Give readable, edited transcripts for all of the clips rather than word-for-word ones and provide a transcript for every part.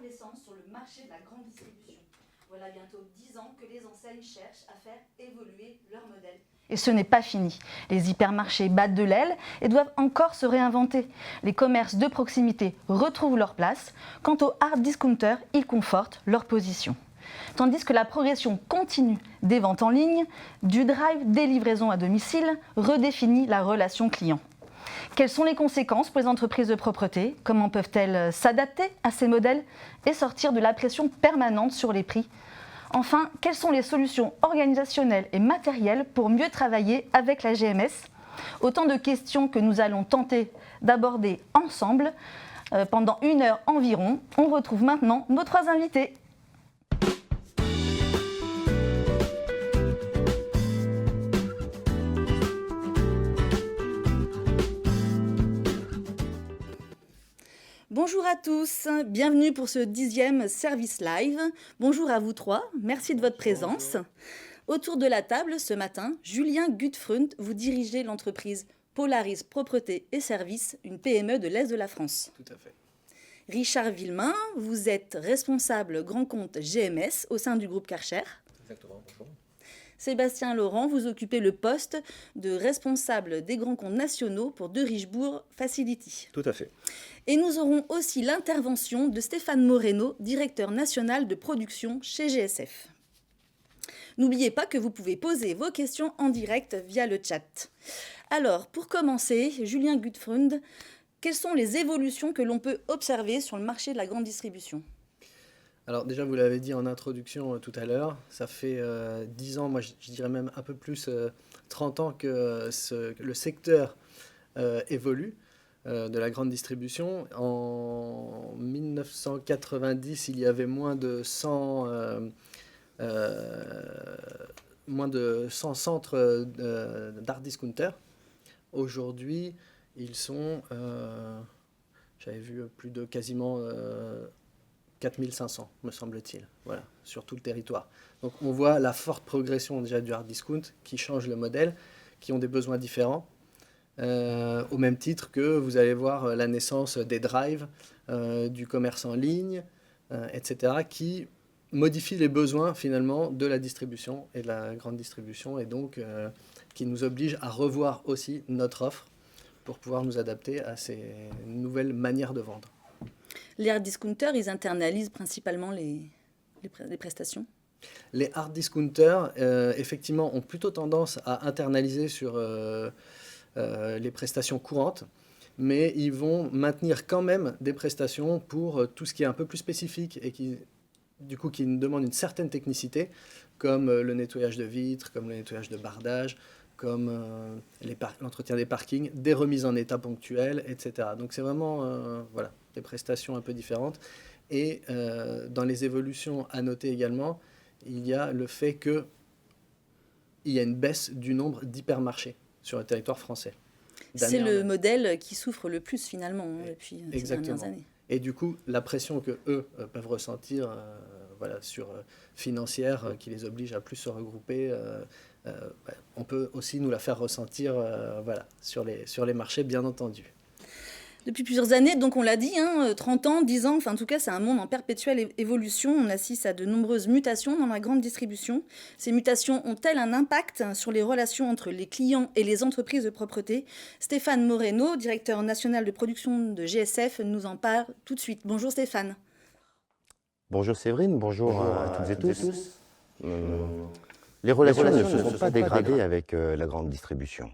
l'effervescence sur le marché de la grande distribution. Voilà bientôt 10 ans que les enseignes cherchent à faire évoluer leur modèle. Et ce n'est pas fini. Les hypermarchés battent de l'aile et doivent encore se réinventer. Les commerces de proximité retrouvent leur place. Quant aux hard discounters, ils confortent leur position. Tandis que la progression continue des ventes en ligne, du drive, des livraisons à domicile, redéfinit la relation client. Quelles sont les conséquences pour les entreprises de propreté? Comment peuvent-elles s'adapter à ces modèles et sortir de la pression permanente sur les prix? Enfin, quelles sont les solutions organisationnelles et matérielles pour mieux travailler avec la GMS? Autant de questions que nous allons tenter d'aborder ensemble pendant 1 heure environ. On retrouve maintenant nos 3 invités. Bonjour à tous, bienvenue pour ce 10e service live. Bonjour à vous 3, merci de votre présence. Autour de la table ce matin, Julien Gutfreund, vous dirigez l'entreprise Polaris Propreté et Services, une PME de l'Est de la France. Tout à fait. Richard Villemain, vous êtes responsable grand compte GMS au sein du groupe Karcher. Exactement, bonjour. Sébastien Laurent, vous occupez le poste de responsable des grands comptes nationaux pour De Richebourg Facility. Tout à fait. Et nous aurons aussi l'intervention de Stéphane Moreno, directeur national de production chez GSF. N'oubliez pas que vous pouvez poser vos questions en direct via le chat. Alors, pour commencer, Julien Gutfreund, quelles sont les évolutions que l'on peut observer sur le marché de la grande distribution ? Alors déjà, vous l'avez dit en introduction tout à l'heure, ça fait 10 ans, moi je dirais même un peu plus, 30 ans que le secteur évolue de la grande distribution. En 1990, il y avait moins de 100 centres d'hard discounters. Aujourd'hui, ils sont, j'avais vu plus de quasiment 4500, me semble-t-il, voilà, sur tout le territoire. Donc on voit la forte progression déjà du hard discount qui change le modèle, qui ont des besoins différents, au même titre que vous allez voir la naissance des drives, du commerce en ligne, etc., qui modifient les besoins finalement de la distribution et de la grande distribution, et donc qui nous obligent à revoir aussi notre offre pour pouvoir nous adapter à ces nouvelles manières de vendre. Les hard discounters, ils internalisent principalement les prestations. Les hard discounters, effectivement, ont plutôt tendance à internaliser sur les prestations courantes, mais ils vont maintenir quand même des prestations pour tout ce qui est un peu plus spécifique et qui demande une certaine technicité, comme le nettoyage de vitres, comme le nettoyage de bardage, comme l'entretien des parkings, des remises en état ponctuelles, etc. Donc c'est vraiment voilà, des prestations un peu différentes. Et dans les évolutions à noter également, il y a le fait qu'il y a une baisse du nombre d'hypermarchés sur le territoire français. C'est le modèle qui souffre le plus finalement depuis ces dernières années. Et du coup, la pression que eux peuvent ressentir voilà, financière, qui les oblige à plus se regrouper, on peut aussi nous la faire ressentir voilà, sur les marchés, bien entendu. Depuis plusieurs années, donc on l'a dit, 30 ans, 10 ans, enfin en tout cas c'est un monde en perpétuelle évolution. On assiste à de nombreuses mutations dans la grande distribution. Ces mutations ont-elles un impact sur les relations entre les clients et les entreprises de propreté? Stéphane Moreno, directeur national de production de GSF, nous en parle tout de suite. Bonjour Stéphane. Bonjour Séverine, bonjour à toutes et tous. Les relations ne se sont pas dégradées avec la grande distribution.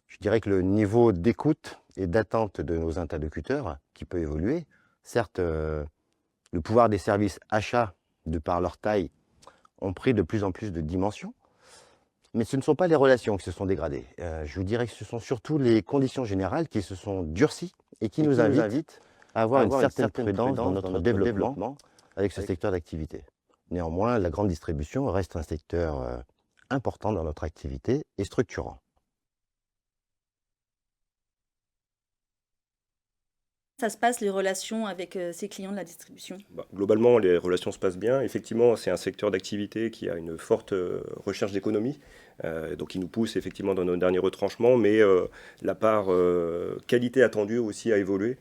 Je dirais que le niveau d'écoute et d'attente de nos interlocuteurs qui peut évoluer. Certes, le pouvoir des services achats, de par leur taille, ont pris de plus en plus de dimensions, mais ce ne sont pas les relations qui se sont dégradées. Je vous dirais que ce sont surtout les conditions générales qui se sont durcies et qui nous invitent à avoir une certaine prudence dans notre développement avec ce secteur d'activité. Néanmoins, la grande distribution reste un secteur important dans notre activité et structurant. Ça se passe, les relations avec ces clients de la distribution? Globalement, les relations se passent bien. Effectivement, c'est un secteur d'activité qui a une forte recherche d'économie, donc qui nous pousse effectivement dans nos derniers retranchements, mais la part qualité attendue aussi a évolué.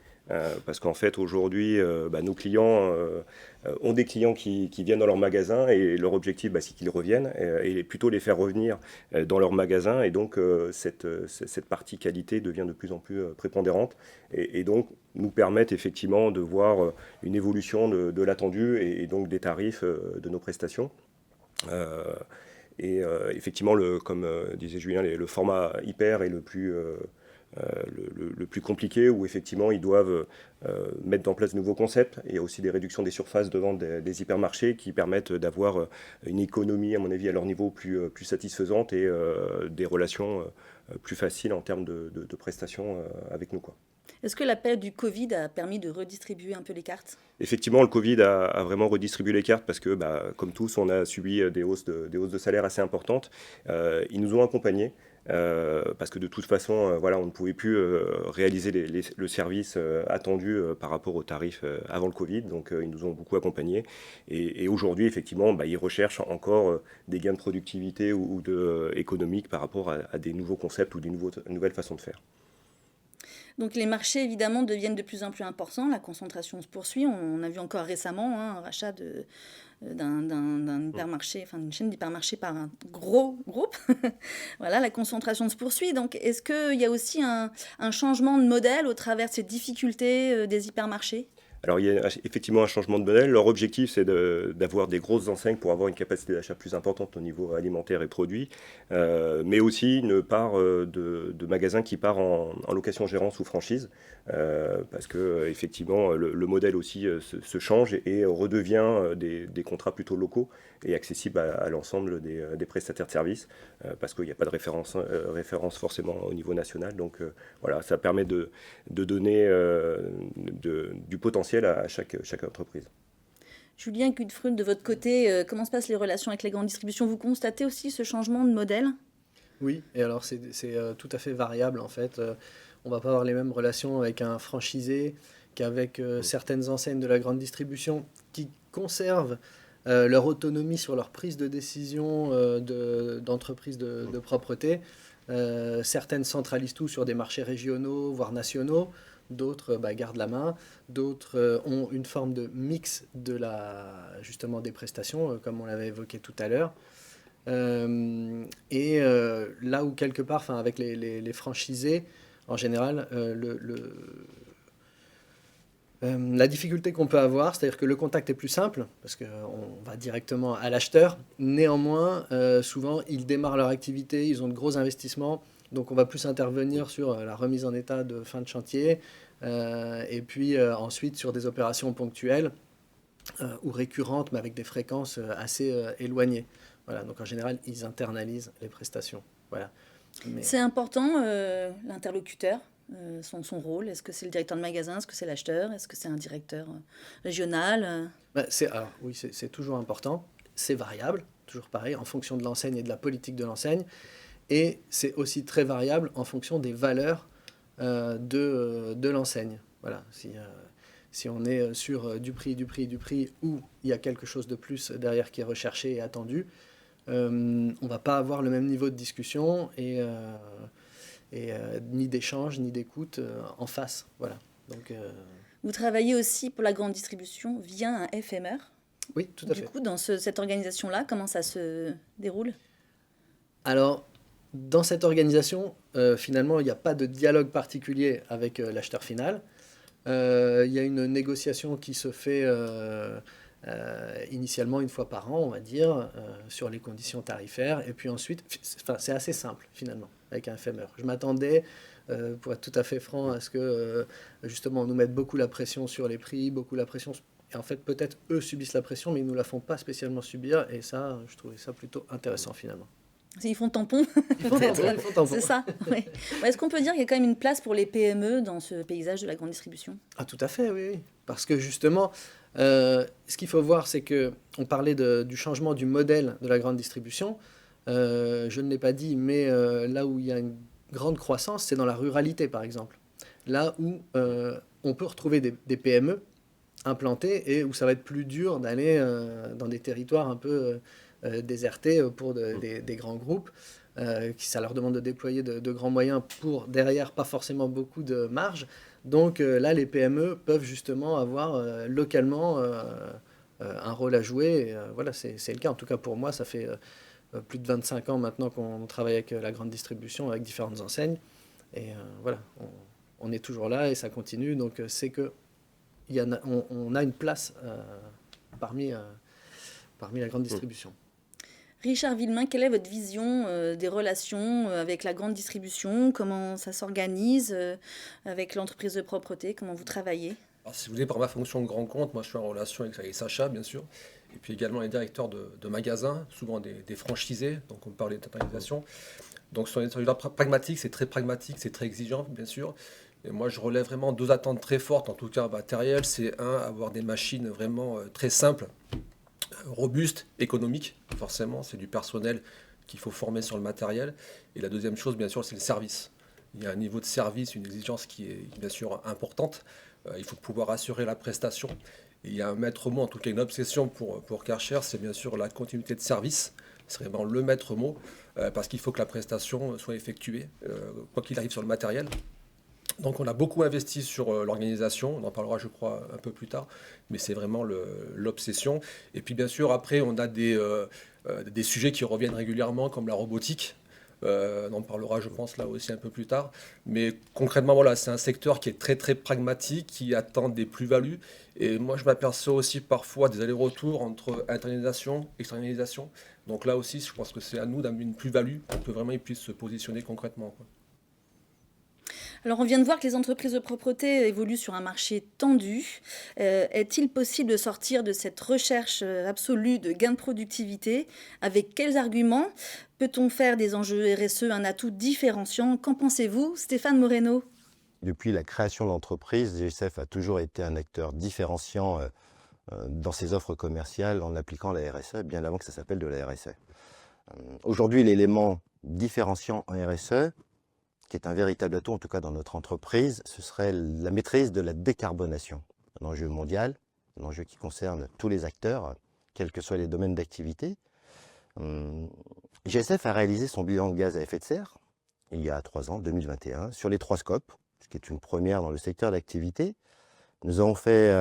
parce qu'en fait, aujourd'hui, nos clients ont des clients qui viennent dans leur magasin et leur objectif, c'est qu'ils reviennent et plutôt les faire revenir dans leur magasin. Et donc, cette partie qualité devient de plus en plus prépondérante et donc nous permettent effectivement de voir une évolution de l'attendu et donc des tarifs de nos prestations. Effectivement, comme disait Julien, le format hyper est le plus compliqué, où effectivement ils doivent mettre en place de nouveaux concepts. Il y a aussi des réductions des surfaces devant des hypermarchés qui permettent d'avoir une économie, à mon avis, à leur niveau plus satisfaisante et des relations plus faciles en termes de prestations avec nous, quoi. Est-ce que la période du Covid a permis de redistribuer un peu les cartes ? Effectivement, le Covid a vraiment redistribué les cartes parce que, comme tous, on a subi des hausses de salaire assez importantes. Ils nous ont accompagnés. Parce que de toute façon, on ne pouvait plus réaliser le service attendu par rapport aux tarifs avant le Covid. Donc, ils nous ont beaucoup accompagnés. Et aujourd'hui, effectivement, ils recherchent encore des gains de productivité ou économiques par rapport à des nouveaux concepts ou des nouvelles façons de faire. Donc les marchés, évidemment, deviennent de plus en plus importants. La concentration se poursuit. On a vu encore récemment un rachat d'un hypermarché, enfin d'une chaîne d'hypermarchés par un gros groupe. Voilà, la concentration se poursuit. Donc est-ce qu'il y a aussi un changement de modèle au travers de ces difficultés des hypermarchés ? Alors, il y a effectivement un changement de modèle. Leur objectif, c'est d'avoir des grosses enseignes pour avoir une capacité d'achat plus importante au niveau alimentaire et produits, mais aussi une part de magasins qui part en location-gérance ou franchise, parce que effectivement, le modèle aussi se change et redevient des contrats plutôt locaux et accessibles à l'ensemble des prestataires de services, parce qu'il n'y a pas de référence forcément au niveau national. Donc voilà, ça permet de donner du potentiel à chaque entreprise. Julien Gutfreund, de votre côté, comment se passent les relations avec les grandes distributions ? Vous constatez aussi ce changement de modèle ? Oui, et alors c'est tout à fait variable en fait. On ne va pas avoir les mêmes relations avec un franchisé qu'avec certaines enseignes de la grande distribution qui conservent leur autonomie sur leur prise de décision d'entreprise de propreté. Certaines centralisent tout sur des marchés régionaux, voire nationaux. D'autres gardent la main, d'autres ont une forme de mix justement des prestations, comme on l'avait évoqué tout à l'heure. Là où quelque part, avec les franchisés, en général, la difficulté qu'on peut avoir, c'est-à-dire que le contact est plus simple, parce qu'on va directement à l'acheteur. Néanmoins, souvent, ils démarrent leur activité, ils ont de gros investissements. Donc on va plus intervenir sur la remise en état de fin de chantier et puis ensuite sur des opérations ponctuelles ou récurrentes mais avec des fréquences assez éloignées. Voilà, donc en général, ils internalisent les prestations. Voilà. C'est important, l'interlocuteur, son rôle. Est-ce que c'est le directeur de magasin ? Est-ce que c'est l'acheteur ? Est-ce que c'est un directeur régional ? Oui, c'est toujours important. C'est variable, toujours pareil, en fonction de l'enseigne et de la politique de l'enseigne. Et c'est aussi très variable en fonction des valeurs de l'enseigne. Voilà. Si on est sur du prix, où il y a quelque chose de plus derrière qui est recherché et attendu, on ne va pas avoir le même niveau de discussion et ni d'échange, ni d'écoute en face. Voilà. Donc, Vous travaillez aussi pour la grande distribution via un FMR ? Oui, tout à fait. Du coup, dans cette organisation-là, comment ça se déroule ? Alors, dans cette organisation, finalement, il n'y a pas de dialogue particulier avec l'acheteur final. Il y a une négociation qui se fait initialement une fois par an, on va dire, sur les conditions tarifaires. Et puis ensuite, c'est assez simple, finalement, avec un FMR. Je m'attendais, pour être tout à fait franc, à ce que, justement, on nous mette beaucoup la pression sur les prix, beaucoup la pression... Et en fait, peut-être eux subissent la pression, mais ils ne nous la font pas spécialement subir. Et ça, je trouvais ça plutôt intéressant, finalement. Ils font tampon. Ils font tampon. C'est ça. Oui. Est-ce qu'on peut dire qu'il y a quand même une place pour les PME dans ce paysage de la grande distribution ? Ah, tout à fait, oui. Parce que justement, ce qu'il faut voir, c'est qu'on parlait du changement du modèle de la grande distribution. Je ne l'ai pas dit, mais là où il y a une grande croissance, c'est dans la ruralité, par exemple. Là où on peut retrouver des PME implantées et où ça va être plus dur d'aller dans des territoires un peu... désertés pour des grands groupes. ça leur demande de déployer de grands moyens pour derrière pas forcément beaucoup de marge. Donc là, les PME peuvent justement avoir localement un rôle à jouer. Et, voilà, c'est le cas. En tout cas, pour moi, ça fait plus de 25 ans maintenant qu'on travaille avec la grande distribution, avec différentes enseignes. Et voilà, on est toujours là et ça continue. Donc c'est que on a une place parmi la grande distribution. Richard Villemain, quelle est votre vision des relations avec la grande distribution? Comment ça s'organise avec l'entreprise de propreté? Comment vous travaillez? Alors, si vous voulez, par ma fonction de grand compte, moi je suis en relation avec les achats, bien sûr, et puis également les directeurs de magasins, souvent des franchisés, donc on parlait d'internalisation. Donc sur les pragmatiques, c'est très pragmatique, c'est très exigeant, bien sûr. Et moi, je relève vraiment 2 attentes très fortes, en tout cas matérielles. C'est avoir des machines vraiment très simples, robustes, économiques, forcément. C'est du personnel qu'il faut former sur le matériel. Et la deuxième chose, bien sûr, c'est le service. Il y a un niveau de service, une exigence qui est bien sûr importante. Il faut pouvoir assurer la prestation. Et il y a un maître mot, en tout cas une obsession pour Karcher, c'est bien sûr la continuité de service. C'est vraiment le maître mot, parce qu'il faut que la prestation soit effectuée, quoi qu'il arrive sur le matériel. Donc on a beaucoup investi sur l'organisation, on en parlera je crois un peu plus tard, mais c'est vraiment l'obsession. Et puis bien sûr après on a des sujets qui reviennent régulièrement comme la robotique, on en parlera je pense là aussi un peu plus tard. Mais concrètement voilà, c'est un secteur qui est très très pragmatique, qui attend des plus-values. Et moi je m'aperçois aussi parfois des allers-retours entre internalisation, externalisation. Donc là aussi je pense que c'est à nous d'amener une plus-value pour que vraiment ils puissent se positionner concrètement, quoi. Alors, on vient de voir que les entreprises de propreté évoluent sur un marché tendu. Est-il possible de sortir de cette recherche absolue de gain de productivité? Avec quels arguments peut-on faire des enjeux RSE un atout différenciant? Qu'en pensez-vous, Stéphane Moreno? Depuis la création de l'entreprise, GSF a toujours été un acteur différenciant dans ses offres commerciales en appliquant la RSE, bien avant que ça s'appelle de la RSE. Aujourd'hui, l'élément différenciant en RSE, qui est un véritable atout, en tout cas dans notre entreprise, ce serait la maîtrise de la décarbonation. Un enjeu mondial, un enjeu qui concerne tous les acteurs, quels que soient les domaines d'activité. GSF a réalisé son bilan de gaz à effet de serre, il y a 3 ans, 2021, sur les 3 scopes, ce qui est une première dans le secteur d'activité. Nous avons fait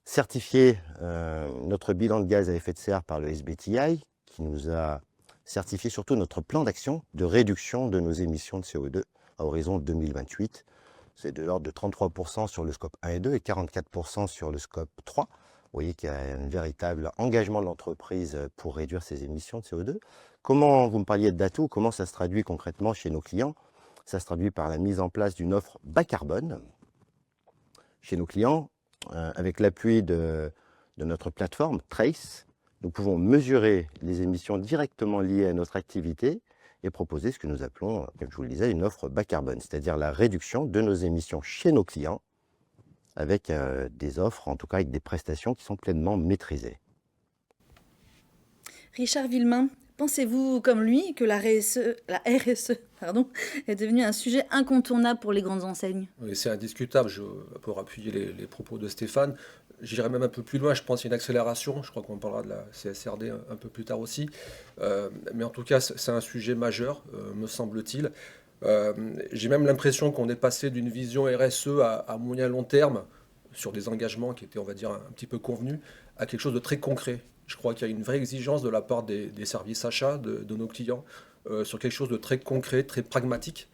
certifier notre bilan de gaz à effet de serre par le SBTi, qui nous a certifier surtout notre plan d'action de réduction de nos émissions de CO2 à horizon 2028. C'est de l'ordre de 33% sur le scope 1 et 2 et 44% sur le scope 3. Vous voyez qu'il y a un véritable engagement de l'entreprise pour réduire ses émissions de CO2. Comment, vous me parliez d'atouts, comment ça se traduit concrètement chez nos clients? Ça se traduit par la mise en place d'une offre bas carbone chez nos clients, avec l'appui de notre plateforme Trace. Nous pouvons mesurer les émissions directement liées à notre activité et proposer ce que nous appelons, comme je vous le disais, une offre bas carbone, c'est-à-dire la réduction de nos émissions chez nos clients avec des offres, en tout cas avec des prestations qui sont pleinement maîtrisées. Richard Villemain, pensez-vous comme lui que la RSE est devenue un sujet incontournable pour les grandes enseignes? Oui, c'est indiscutable, pour appuyer les propos de Stéphane. J'irai même un peu plus loin, je pense qu'il y a une accélération, je crois qu'on parlera de la CSRD un peu plus tard aussi. Mais en tout cas, c'est un sujet majeur, me semble-t-il. J'ai même l'impression qu'on est passé d'une vision RSE à moyen long terme, sur des engagements qui étaient, on va dire, un petit peu convenus, à quelque chose de très concret. Je crois qu'il y a une vraie exigence de la part des services achats, de nos clients, sur quelque chose de très concret, très pragmatique.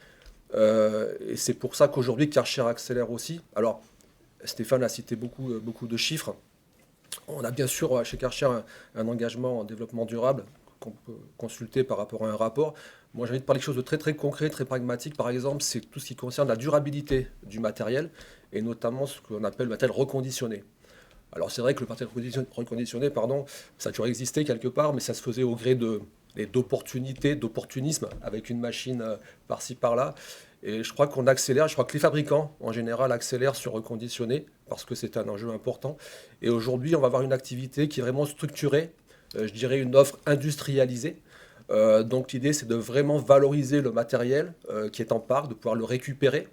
Et c'est pour ça qu'aujourd'hui, Karcher accélère aussi. Alors, Stéphane a cité beaucoup de chiffres. On a bien sûr chez Karcher un engagement en développement durable qu'on peut consulter par rapport à un rapport. Moi, j'ai envie de parler de choses de très très concret, très pragmatique. Par exemple, c'est tout ce qui concerne la durabilité du matériel et notamment ce qu'on appelle le matériel reconditionné. Alors c'est vrai que le matériel reconditionné, ça a toujours existé quelque part, mais ça se faisait au gré d'opportunisme avec une machine par-ci par-là. Et je crois qu'on accélère, je crois que les fabricants en général accélèrent sur reconditionner parce que c'est un enjeu important. Et aujourd'hui, on va avoir une activité qui est vraiment structurée, je dirais une offre industrialisée. Donc l'idée, c'est de vraiment valoriser le matériel qui est en parc, de pouvoir le récupérer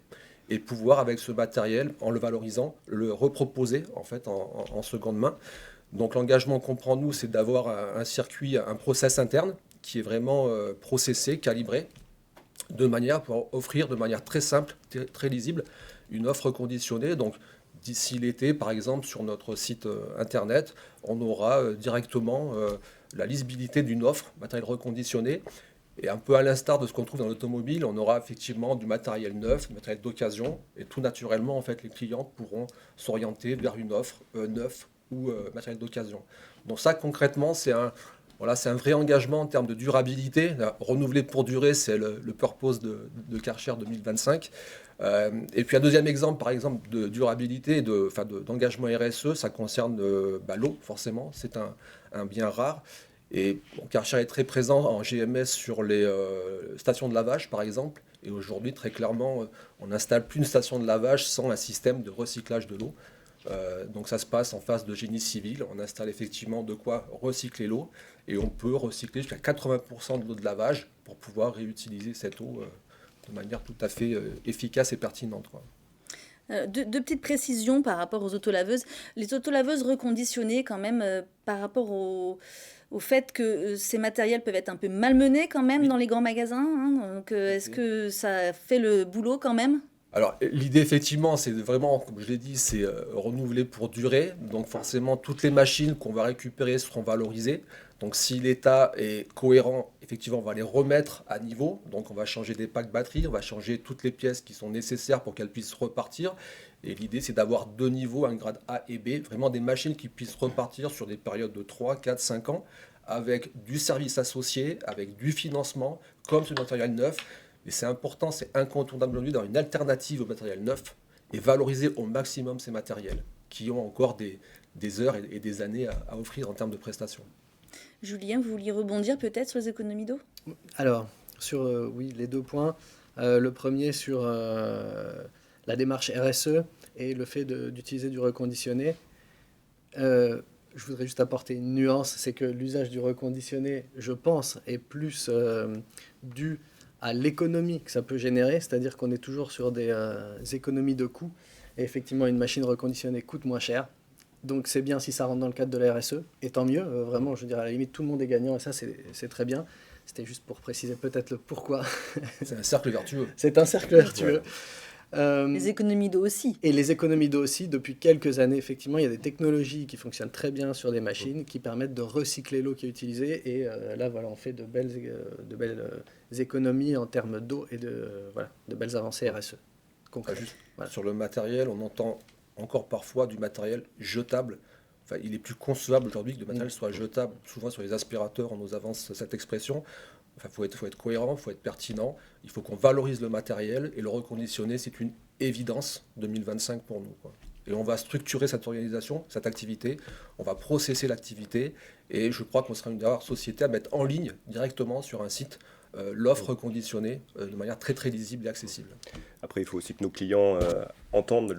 et pouvoir, avec ce matériel, en le valorisant, le reproposer en fait en seconde main. Donc l'engagement qu'on prend, nous, c'est d'avoir un circuit, un process interne qui est vraiment processé, calibré, de manière pour offrir de manière très simple, très lisible, une offre reconditionnée. Donc, d'ici l'été, par exemple, sur notre site internet, on aura directement la lisibilité d'une offre matériel reconditionné. Et un peu à l'instar de ce qu'on trouve dans l'automobile, on aura effectivement du matériel neuf, du matériel d'occasion, et tout naturellement, en fait, les clients pourront s'orienter vers une offre neuve ou matériel d'occasion. Donc ça, concrètement, c'est un vrai engagement en termes de durabilité. Renouveler pour durer, c'est le purpose de Karcher 2025. Et puis un deuxième exemple, par exemple, de durabilité, d'engagement RSE, ça concerne l'eau, forcément. C'est un bien rare. Et Karcher est très présent en GMS sur les stations de lavage, par exemple. Et aujourd'hui, très clairement, on n'installe plus une station de lavage sans un système de recyclage de l'eau. Donc ça se passe en phase de génie civil. On installe effectivement de quoi recycler l'eau. Et on peut recycler jusqu'à 80% de l'eau de lavage pour pouvoir réutiliser cette eau de manière tout à fait efficace et pertinente, quoi. Deux petites précisions par rapport aux autolaveuses. Les autolaveuses reconditionnées, quand même, par rapport au fait que ces matériels peuvent être un peu malmenés quand même dans les grands magasins. Hein. Donc, est-ce que ça fait le boulot quand même ? Alors, l'idée, effectivement, c'est vraiment, comme je l'ai dit, c'est renouveler pour durer. Donc, forcément, toutes les machines qu'on va récupérer seront valorisées. Donc, si l'État est cohérent, effectivement, on va les remettre à niveau. Donc, on va changer des packs batteries, on va changer toutes les pièces qui sont nécessaires pour qu'elles puissent repartir. Et l'idée, c'est d'avoir 2 niveaux, un grade A et B, vraiment des machines qui puissent repartir sur des périodes de 3, 4, 5 ans, avec du service associé, avec du financement, comme sur le matériel neuf. Et c'est important, c'est incontournable aujourd'hui d'avoir une alternative au matériel neuf et valoriser au maximum ces matériels qui ont encore des heures et des années à offrir en termes de prestations. Julien, vous vouliez rebondir peut-être sur les économies d'eau ? Alors, sur oui, les 2 points. Le premier sur la démarche RSE et le fait d'utiliser du reconditionné. Je voudrais juste apporter une nuance, c'est que l'usage du reconditionné, je pense, est plus dû à l'économie que ça peut générer, c'est-à-dire qu'on est toujours sur des économies de coûts. Et effectivement, une machine reconditionnée coûte moins cher. Donc c'est bien si ça rentre dans le cadre de la RSE, et tant mieux, vraiment, je veux dire, à la limite, tout le monde est gagnant, et ça, c'est très bien. C'était juste pour préciser peut-être le pourquoi. C'est un cercle vertueux. C'est un cercle vertueux. Les économies d'eau aussi. Et les économies d'eau aussi, depuis quelques années, effectivement, il y a des technologies qui fonctionnent très bien sur des machines qui permettent de recycler l'eau qui est utilisée. Et là, voilà, on fait de belles économies en termes d'eau et de belles avancées RSE. Juste Voilà. sur le matériel, on entend encore parfois du matériel jetable. Enfin, il est plus concevable aujourd'hui que le matériel soit jetable. Souvent sur les aspirateurs, on nous avance cette expression. Enfin, faut être cohérent, il faut être pertinent. Il faut qu'on valorise le matériel et le reconditionner, c'est une évidence 2025 pour nous, quoi. Et on va structurer cette organisation, cette activité, on va processer l'activité et je crois qu'on sera une des rares sociétés à mettre en ligne directement sur un site l'offre reconditionnée de manière très très lisible et accessible. Après, il faut aussi que nos clients entendent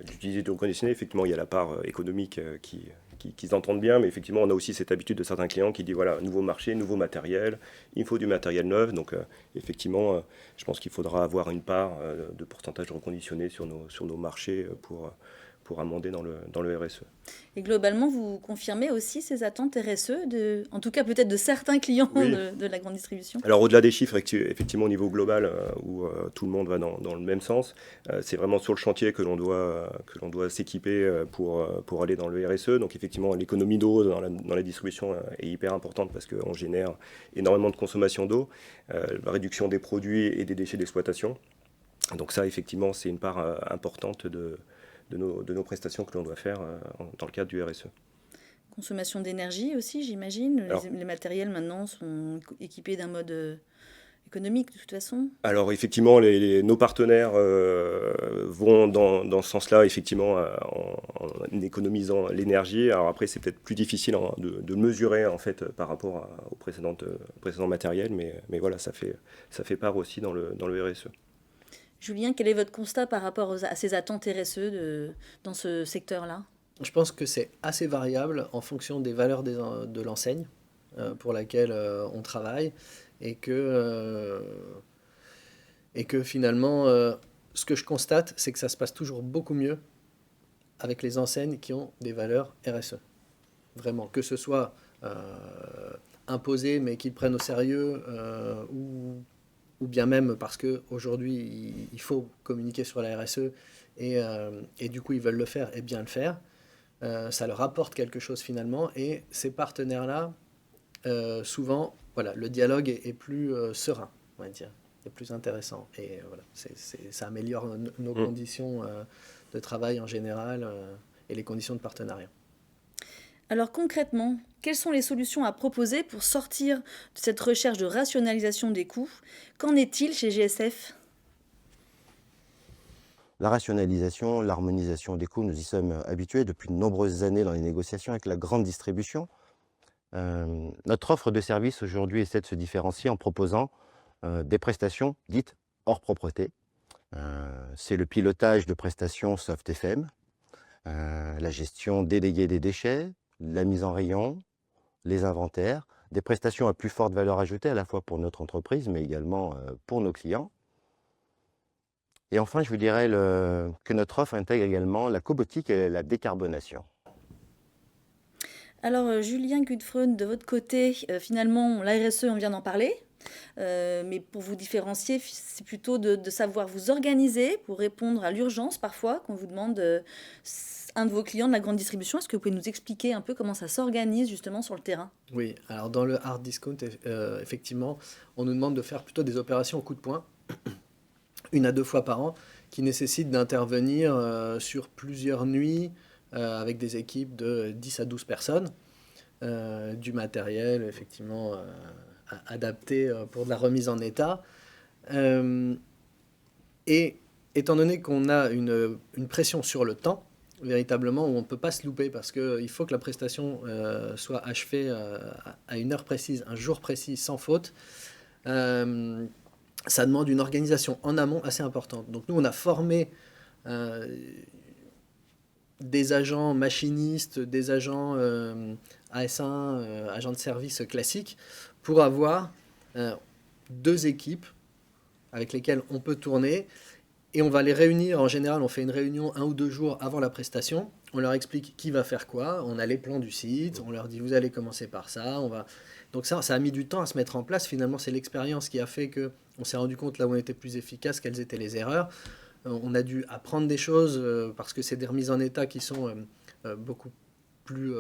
d'utiliser du reconditionné. Effectivement, il y a la part économique qu'ils entendent bien, mais effectivement, on a aussi cette habitude de certains clients qui disent, voilà, nouveau marché, nouveau matériel, il faut du matériel neuf. Donc, effectivement, je pense qu'il faudra avoir une part de pourcentage reconditionné sur nos marchés pour amender dans le RSE. Et globalement, vous confirmez aussi ces attentes RSE, en tout cas peut-être de certains clients Oui. de la grande distribution ? Alors au-delà des chiffres, effectivement au niveau global, où tout le monde va dans le même sens, c'est vraiment sur le chantier que l'on doit s'équiper pour aller dans le RSE. Donc effectivement l'économie d'eau dans la distribution est hyper importante parce qu'on génère énormément de consommation d'eau, la réduction des produits et des déchets d'exploitation. Donc ça effectivement c'est une part importante de nos prestations que l'on doit faire dans le cadre du RSE. Consommation d'énergie aussi, j'imagine. Alors, les matériels maintenant sont équipés d'un mode économique de toute façon. Alors effectivement, nos partenaires vont dans ce sens-là, effectivement, en économisant l'énergie. Alors après, c'est peut-être plus difficile de mesurer en fait par rapport aux précédents matériels, mais voilà, ça fait part aussi dans le RSE. Julien, quel est votre constat par rapport à ces attentes RSE dans ce secteur-là ? Je pense que c'est assez variable en fonction des valeurs de l'enseigne pour laquelle on travaille et que finalement, ce que je constate, c'est que ça se passe toujours beaucoup mieux avec les enseignes qui ont des valeurs RSE. Vraiment, que ce soit imposés mais qu'ils prennent au sérieux, ou bien même parce qu'aujourd'hui il faut communiquer sur la RSE et du coup ils veulent le faire et bien le faire. Ça leur apporte quelque chose finalement et ces partenaires-là, souvent, voilà, le dialogue est plus serein, on va dire, est plus intéressant et voilà, ça améliore nos conditions de travail en général et les conditions de partenariat. Alors concrètement, quelles sont les solutions à proposer pour sortir de cette recherche de rationalisation des coûts? Qu'en est-il chez GSF? La rationalisation, l'harmonisation des coûts, nous y sommes habitués depuis de nombreuses années dans les négociations avec la grande distribution. Notre offre de service aujourd'hui essaie de se différencier en proposant des prestations dites hors propreté. C'est le pilotage de prestations soft FM, la gestion déléguée des déchets, la mise en rayon, les inventaires, des prestations à plus forte valeur ajoutée à la fois pour notre entreprise mais également pour nos clients. Et enfin, je vous dirais que notre offre intègre également la cobotique et la décarbonation. Alors Julien Gudfreund, de votre côté, finalement la RSE, on vient d'en parler. Mais pour vous différencier, c'est plutôt de savoir vous organiser pour répondre à l'urgence parfois qu'on vous demande un de vos clients de la grande distribution. Est-ce que vous pouvez nous expliquer un peu comment ça s'organise justement sur le terrain? Oui, alors dans le hard discount, effectivement, on nous demande de faire plutôt des opérations au coup de poing, 1 à 2 fois par an, qui nécessitent d'intervenir sur plusieurs nuits avec des équipes de 10 à 12 personnes, du matériel effectivement adapté pour de la remise en état. Et étant donné qu'on a une pression sur le temps, véritablement, où on ne peut pas se louper parce qu'il faut que la prestation soit achevée à une heure précise, un jour précis, sans faute, ça demande une organisation en amont assez importante. Donc nous, on a formé des agents machinistes, des agents AS1, agents de service classiques, pour avoir 2 équipes avec lesquelles on peut tourner. Et on va les réunir, en général, on fait une réunion 1 ou 2 jours avant la prestation. On leur explique qui va faire quoi, on a les plans du site, on leur dit vous allez commencer par ça. Donc ça a mis du temps à se mettre en place. Finalement, c'est l'expérience qui a fait qu'on s'est rendu compte là où on était plus efficace, quelles étaient les erreurs. On a dû apprendre des choses parce que c'est des remises en état qui sont beaucoup plus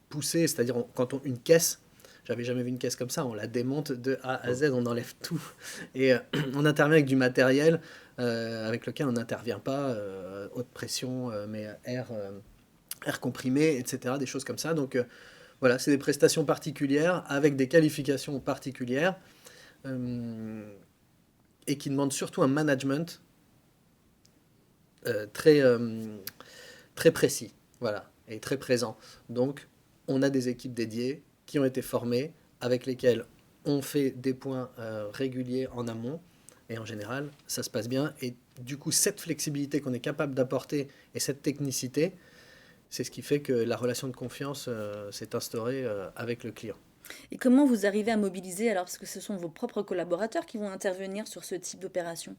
poussées. C'est-à-dire une caisse, j'avais jamais vu une caisse comme ça, on la démonte de A à Z, on enlève tout. Et on intervient avec du matériel avec lequel on n'intervient pas, haute pression, mais air comprimé, etc. Des choses comme ça. Donc voilà, c'est des prestations particulières avec des qualifications particulières et qui demandent surtout un management très précis, voilà, et très présent. Donc on a des équipes dédiées qui ont été formées, avec lesquelles on fait des points réguliers en amont, et en général, ça se passe bien. Et du coup, cette flexibilité qu'on est capable d'apporter et cette technicité, c'est ce qui fait que la relation de confiance s'est instaurée avec le client. Et comment vous arrivez à mobiliser, alors, parce que ce sont vos propres collaborateurs qui vont intervenir sur ce type d'opération?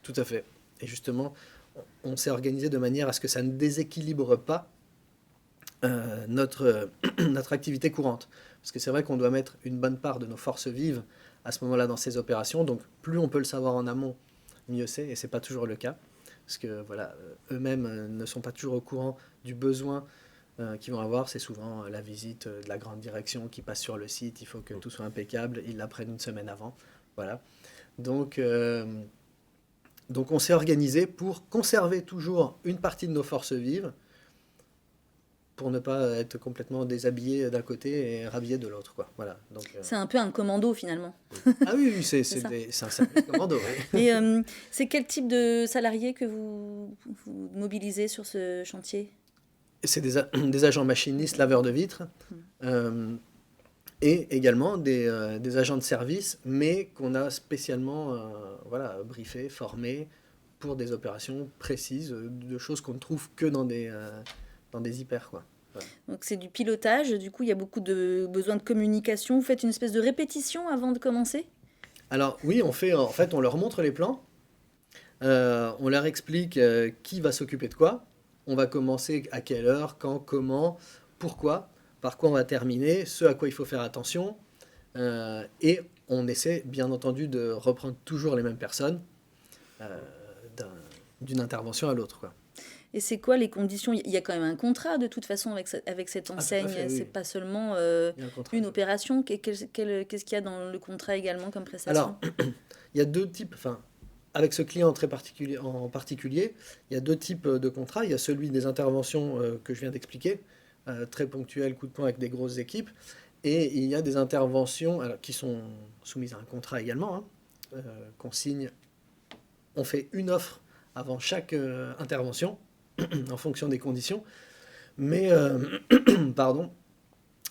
Tout à fait. Et justement, on s'est organisé de manière à ce que ça ne déséquilibre pas notre activité courante. Parce que c'est vrai qu'on doit mettre une bonne part de nos forces vives à ce moment-là dans ces opérations. Donc plus on peut le savoir en amont, mieux c'est. Et ce n'est pas toujours le cas. Parce que voilà, eux-mêmes ne sont pas toujours au courant du besoin qu'ils vont avoir. C'est souvent la visite de la grande direction qui passe sur le site. Il faut que tout soit impeccable. Ils l'apprennent 1 semaine avant. Voilà. Donc on s'est organisé pour conserver toujours une partie de nos forces vives, pour ne pas être complètement déshabillé d'un côté et rhabillé de l'autre, quoi. Voilà. Donc, c'est un peu un commando finalement. Ah oui, c'est un service commando. Oui. Et c'est quel type de salariés que vous mobilisez sur ce chantier? C'est des agents machinistes, laveurs de vitres, et également des agents de service, mais qu'on a spécialement briefés, formés pour des opérations précises, de choses qu'on ne trouve que dans des hyper, quoi. Voilà. Donc c'est du pilotage, du coup il y a beaucoup de besoin de communication. Vous faites une espèce de répétition avant de commencer? Alors oui, on leur montre les plans, on leur explique qui va s'occuper de quoi, on va commencer à quelle heure, quand, comment, pourquoi, par quoi on va terminer, ce à quoi il faut faire attention, Et on essaie bien entendu de reprendre toujours les mêmes personnes d'une intervention à l'autre, quoi. Et c'est quoi les conditions? Il y a quand même un contrat de toute façon avec cette enseigne. fait, oui. C'est pas seulement Il y a un contrat. une opération. Qu'est-ce qu'il y a dans le contrat également comme prestation? Alors, il y a deux types, enfin, avec ce client très particulier, en particulier, il y a deux types de contrats. Il y a celui des interventions que je viens d'expliquer, très ponctuelles, coup de poing avec des grosses équipes. Et il y a des interventions qui sont soumises à un contrat également, qu'on signe. On fait une offre avant chaque intervention, en fonction des conditions. Mais, pardon,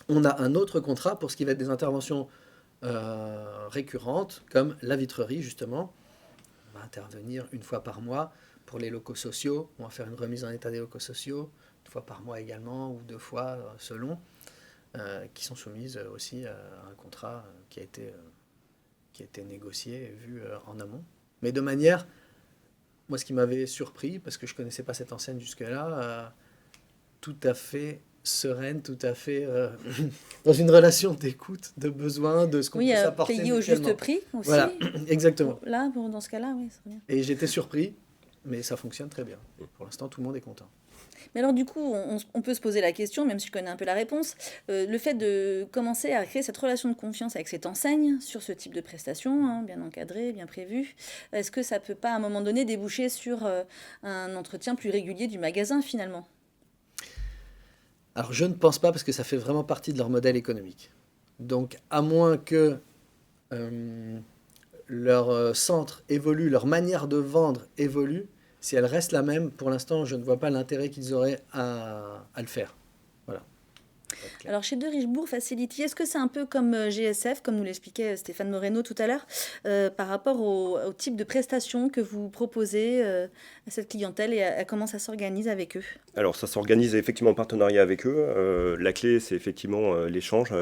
on a un autre contrat pour ce qui va être des interventions récurrentes, comme la vitrerie, justement. On va intervenir une fois par mois pour les locaux sociaux. On va faire une remise en état des locaux sociaux, une fois par mois également, ou 2 fois, selon, qui sont soumises aussi à un contrat qui a été négocié et vu en amont. Mais de manière... Moi, ce qui m'avait surpris, parce que je ne connaissais pas cette enseigne jusque-là, tout à fait sereine, tout à fait dans une relation d'écoute, de besoin, de ce qu'on peut s'apporter payer au juste prix aussi. Voilà, exactement. Là, dans ce cas-là, oui, c'est bien. Et j'étais surpris, mais ça fonctionne très bien. Pour l'instant, tout le monde est content. Mais alors du coup, on peut se poser la question, même si je connais un peu la réponse, le fait de commencer à créer cette relation de confiance avec cette enseigne sur ce type de prestation, bien encadré, bien prévu, est-ce que ça ne peut pas à un moment donné déboucher sur un entretien plus régulier du magasin finalement? Alors je ne pense pas, parce que ça fait vraiment partie de leur modèle économique. Donc à moins que leur centre évolue, leur manière de vendre évolue, si elle reste la même, pour l'instant, je ne vois pas l'intérêt qu'ils auraient à le faire. Voilà. Alors chez De Richebourg Facility, est-ce que c'est un peu comme GSF, comme nous l'expliquait Stéphane Moreno tout à l'heure, par rapport au type de prestations que vous proposez à cette clientèle et à comment ça s'organise avec eux? Alors ça s'organise effectivement en partenariat avec eux. La clé, c'est effectivement l'échange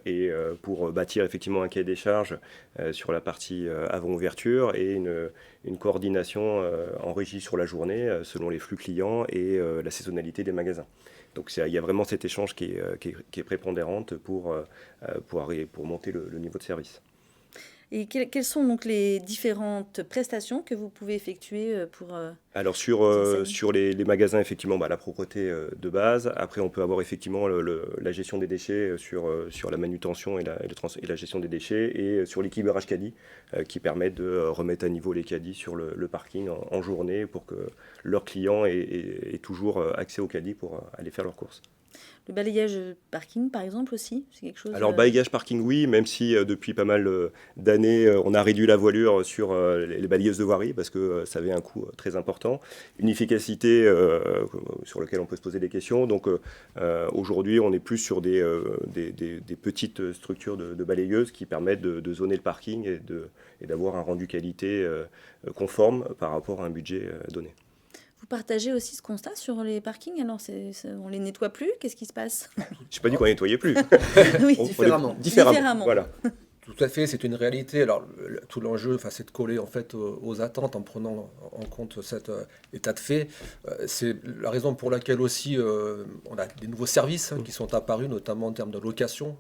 et pour bâtir effectivement un cahier des charges sur la partie avant-ouverture et une coordination en régie sur la journée selon les flux clients et la saisonnalité des magasins. Donc il y a vraiment cet échange qui est prépondérante pour monter le niveau de service. Et quelles sont donc les différentes prestations que vous pouvez effectuer pour... Alors sur les magasins, effectivement, la propreté de base. Après, on peut avoir effectivement la gestion des déchets sur la manutention et la gestion des déchets, et sur l'équilibrage caddie qui permet de remettre à niveau les caddies sur le parking en journée pour que leurs clients aient toujours accès au caddie pour aller faire leurs courses. Le balayage parking, par exemple, aussi, c'est quelque chose... Alors, balayage parking, oui, même si depuis pas mal d'années, on a réduit la voilure sur les balayeuses de voirie, parce que ça avait un coût très important. Une efficacité sur laquelle on peut se poser des questions. Donc, aujourd'hui, on est plus sur des petites structures de balayeuses qui permettent de zoner le parking et d'avoir un rendu qualité conforme par rapport à un budget donné. Vous partagez aussi ce constat sur les parkings? Alors, on les nettoie plus? Qu'est-ce qui se passe? Je n'ai pas dit qu'on les nettoyait plus. Oui, différemment. Voilà. Tout à fait, c'est une réalité. Alors, tout l'enjeu, c'est de coller en fait aux attentes en prenant en compte cet état de fait. C'est la raison pour laquelle aussi on a des nouveaux services qui sont apparus, notamment en termes de location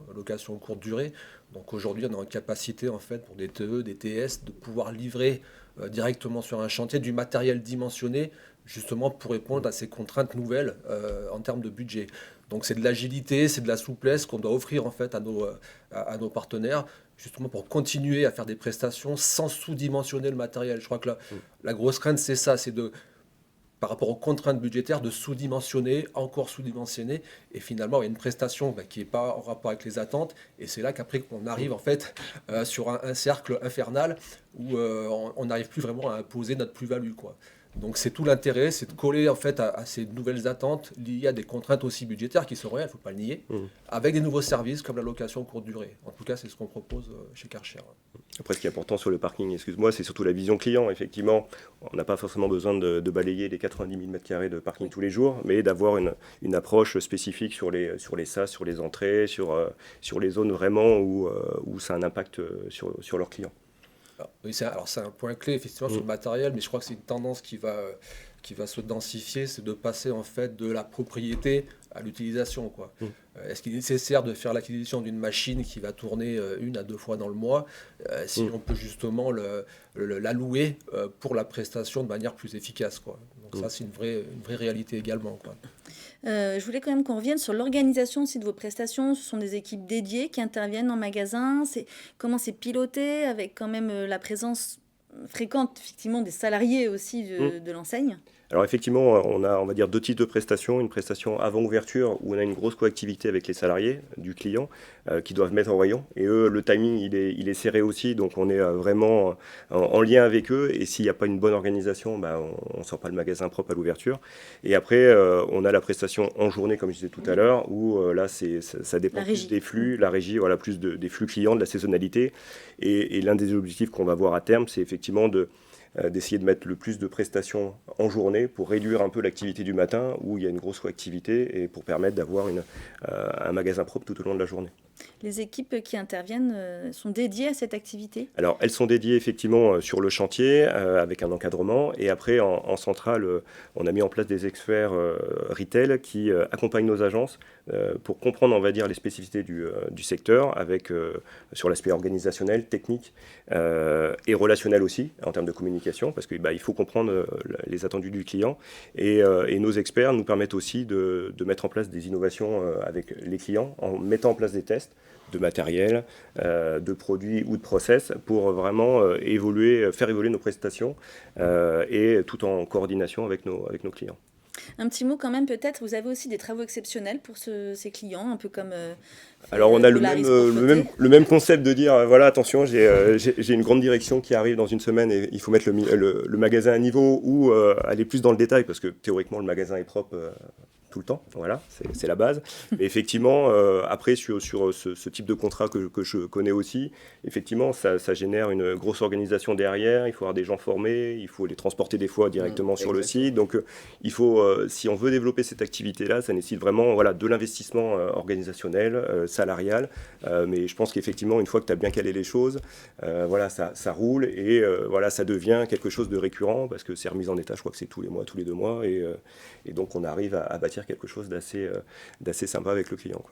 courte durée. Donc aujourd'hui, on a une capacité en fait pour des TE, des TS, de pouvoir livrer directement sur un chantier du matériel dimensionné, justement pour répondre à ces contraintes nouvelles en termes de budget. Donc c'est de l'agilité, c'est de la souplesse qu'on doit offrir en fait à nos partenaires, justement pour continuer à faire des prestations sans sous-dimensionner le matériel. Je crois que la grosse crainte, c'est ça, c'est par rapport aux contraintes budgétaires, de sous-dimensionner, encore sous-dimensionner, et finalement, il y a une prestation qui n'est pas en rapport avec les attentes, et c'est là qu'après, on arrive en fait sur un cercle infernal où on n'arrive plus vraiment à imposer notre plus-value, quoi. Donc c'est tout l'intérêt, c'est de coller en fait à ces nouvelles attentes liées à des contraintes aussi budgétaires qui sont réelles, il ne faut pas le nier, avec des nouveaux services comme la location courte durée. En tout cas, c'est ce qu'on propose chez Karcher. Après, ce qui est important sur le parking, excuse-moi, c'est surtout la vision client. Effectivement, on n'a pas forcément besoin de balayer les 90 000 m² de parking tous les jours, mais d'avoir une approche spécifique sur les sas, sur les entrées, sur les zones vraiment où ça a un impact sur leurs clients. Oui, c'est un point clé effectivement sur le matériel, mais je crois que c'est une tendance qui va se densifier, c'est de passer en fait de la propriété à l'utilisation, quoi. Est-ce qu'il est nécessaire de faire l'acquisition d'une machine qui va tourner 1 à 2 fois dans le mois, si on peut justement la louer pour la prestation de manière plus efficace, quoi. Donc ça, c'est une vraie réalité également, quoi. Je voulais quand même qu'on revienne sur l'organisation aussi de vos prestations. Ce sont des équipes dédiées qui interviennent en magasin. Comment c'est piloté avec quand même la présence fréquente effectivement des salariés aussi de l'enseigne? Alors effectivement, on a, on va dire, 2 types de prestations. Une prestation avant ouverture où on a une grosse coactivité avec les salariés du client qui doivent mettre en rayon. Et eux, le timing, il est serré aussi. Donc on est vraiment en lien avec eux. Et s'il n'y a pas une bonne organisation, on ne sort pas le magasin propre à l'ouverture. Et après, on a la prestation en journée, comme je disais tout à l'heure, où là, ça dépend plus des flux, la régie, voilà, plus des flux clients, de la saisonnalité. Et l'un des objectifs qu'on va voir à terme, c'est effectivement d'essayer de mettre le plus de prestations en journée pour réduire un peu l'activité du matin où il y a une grosse coactivité et pour permettre d'avoir un magasin propre tout au long de la journée. Les équipes qui interviennent sont dédiées à cette activité? Alors, elles sont dédiées effectivement sur le chantier avec un encadrement. Et après, en centrale, on a mis en place des experts retail qui accompagnent nos agences pour comprendre, on va dire, les spécificités du secteur avec, sur l'aspect organisationnel, technique et relationnel aussi, en termes de communication, parce qu'il il faut comprendre les attendus du client. Et nos experts nous permettent aussi de mettre en place des innovations avec les clients en mettant en place des tests de matériel, de produits ou de process pour vraiment faire évoluer nos prestations et tout en coordination avec nos clients. Un petit mot quand même peut-être, vous avez aussi des travaux exceptionnels pour ces clients, un peu comme... Alors on a le même concept de dire, voilà, attention, j'ai une grande direction qui arrive dans une semaine et il faut mettre le magasin à niveau ou aller plus dans le détail parce que théoriquement le magasin est propre tout le temps, voilà, c'est la base. Mais effectivement, après sur ce type de contrat que je connais aussi, effectivement ça génère une grosse organisation derrière, il faut avoir des gens formés, il faut les transporter des fois directement sur le site, donc il faut, si on veut développer cette activité-là, ça nécessite vraiment voilà, de l'investissement organisationnel, salarial, mais je pense qu'effectivement, une fois que tu as bien calé les choses, voilà, ça roule et voilà, ça devient quelque chose de récurrent parce que c'est remis en état, je crois que c'est tous les mois, tous les 2 mois, et donc on arrive à bâtir quelque chose d'assez sympa avec le client, quoi.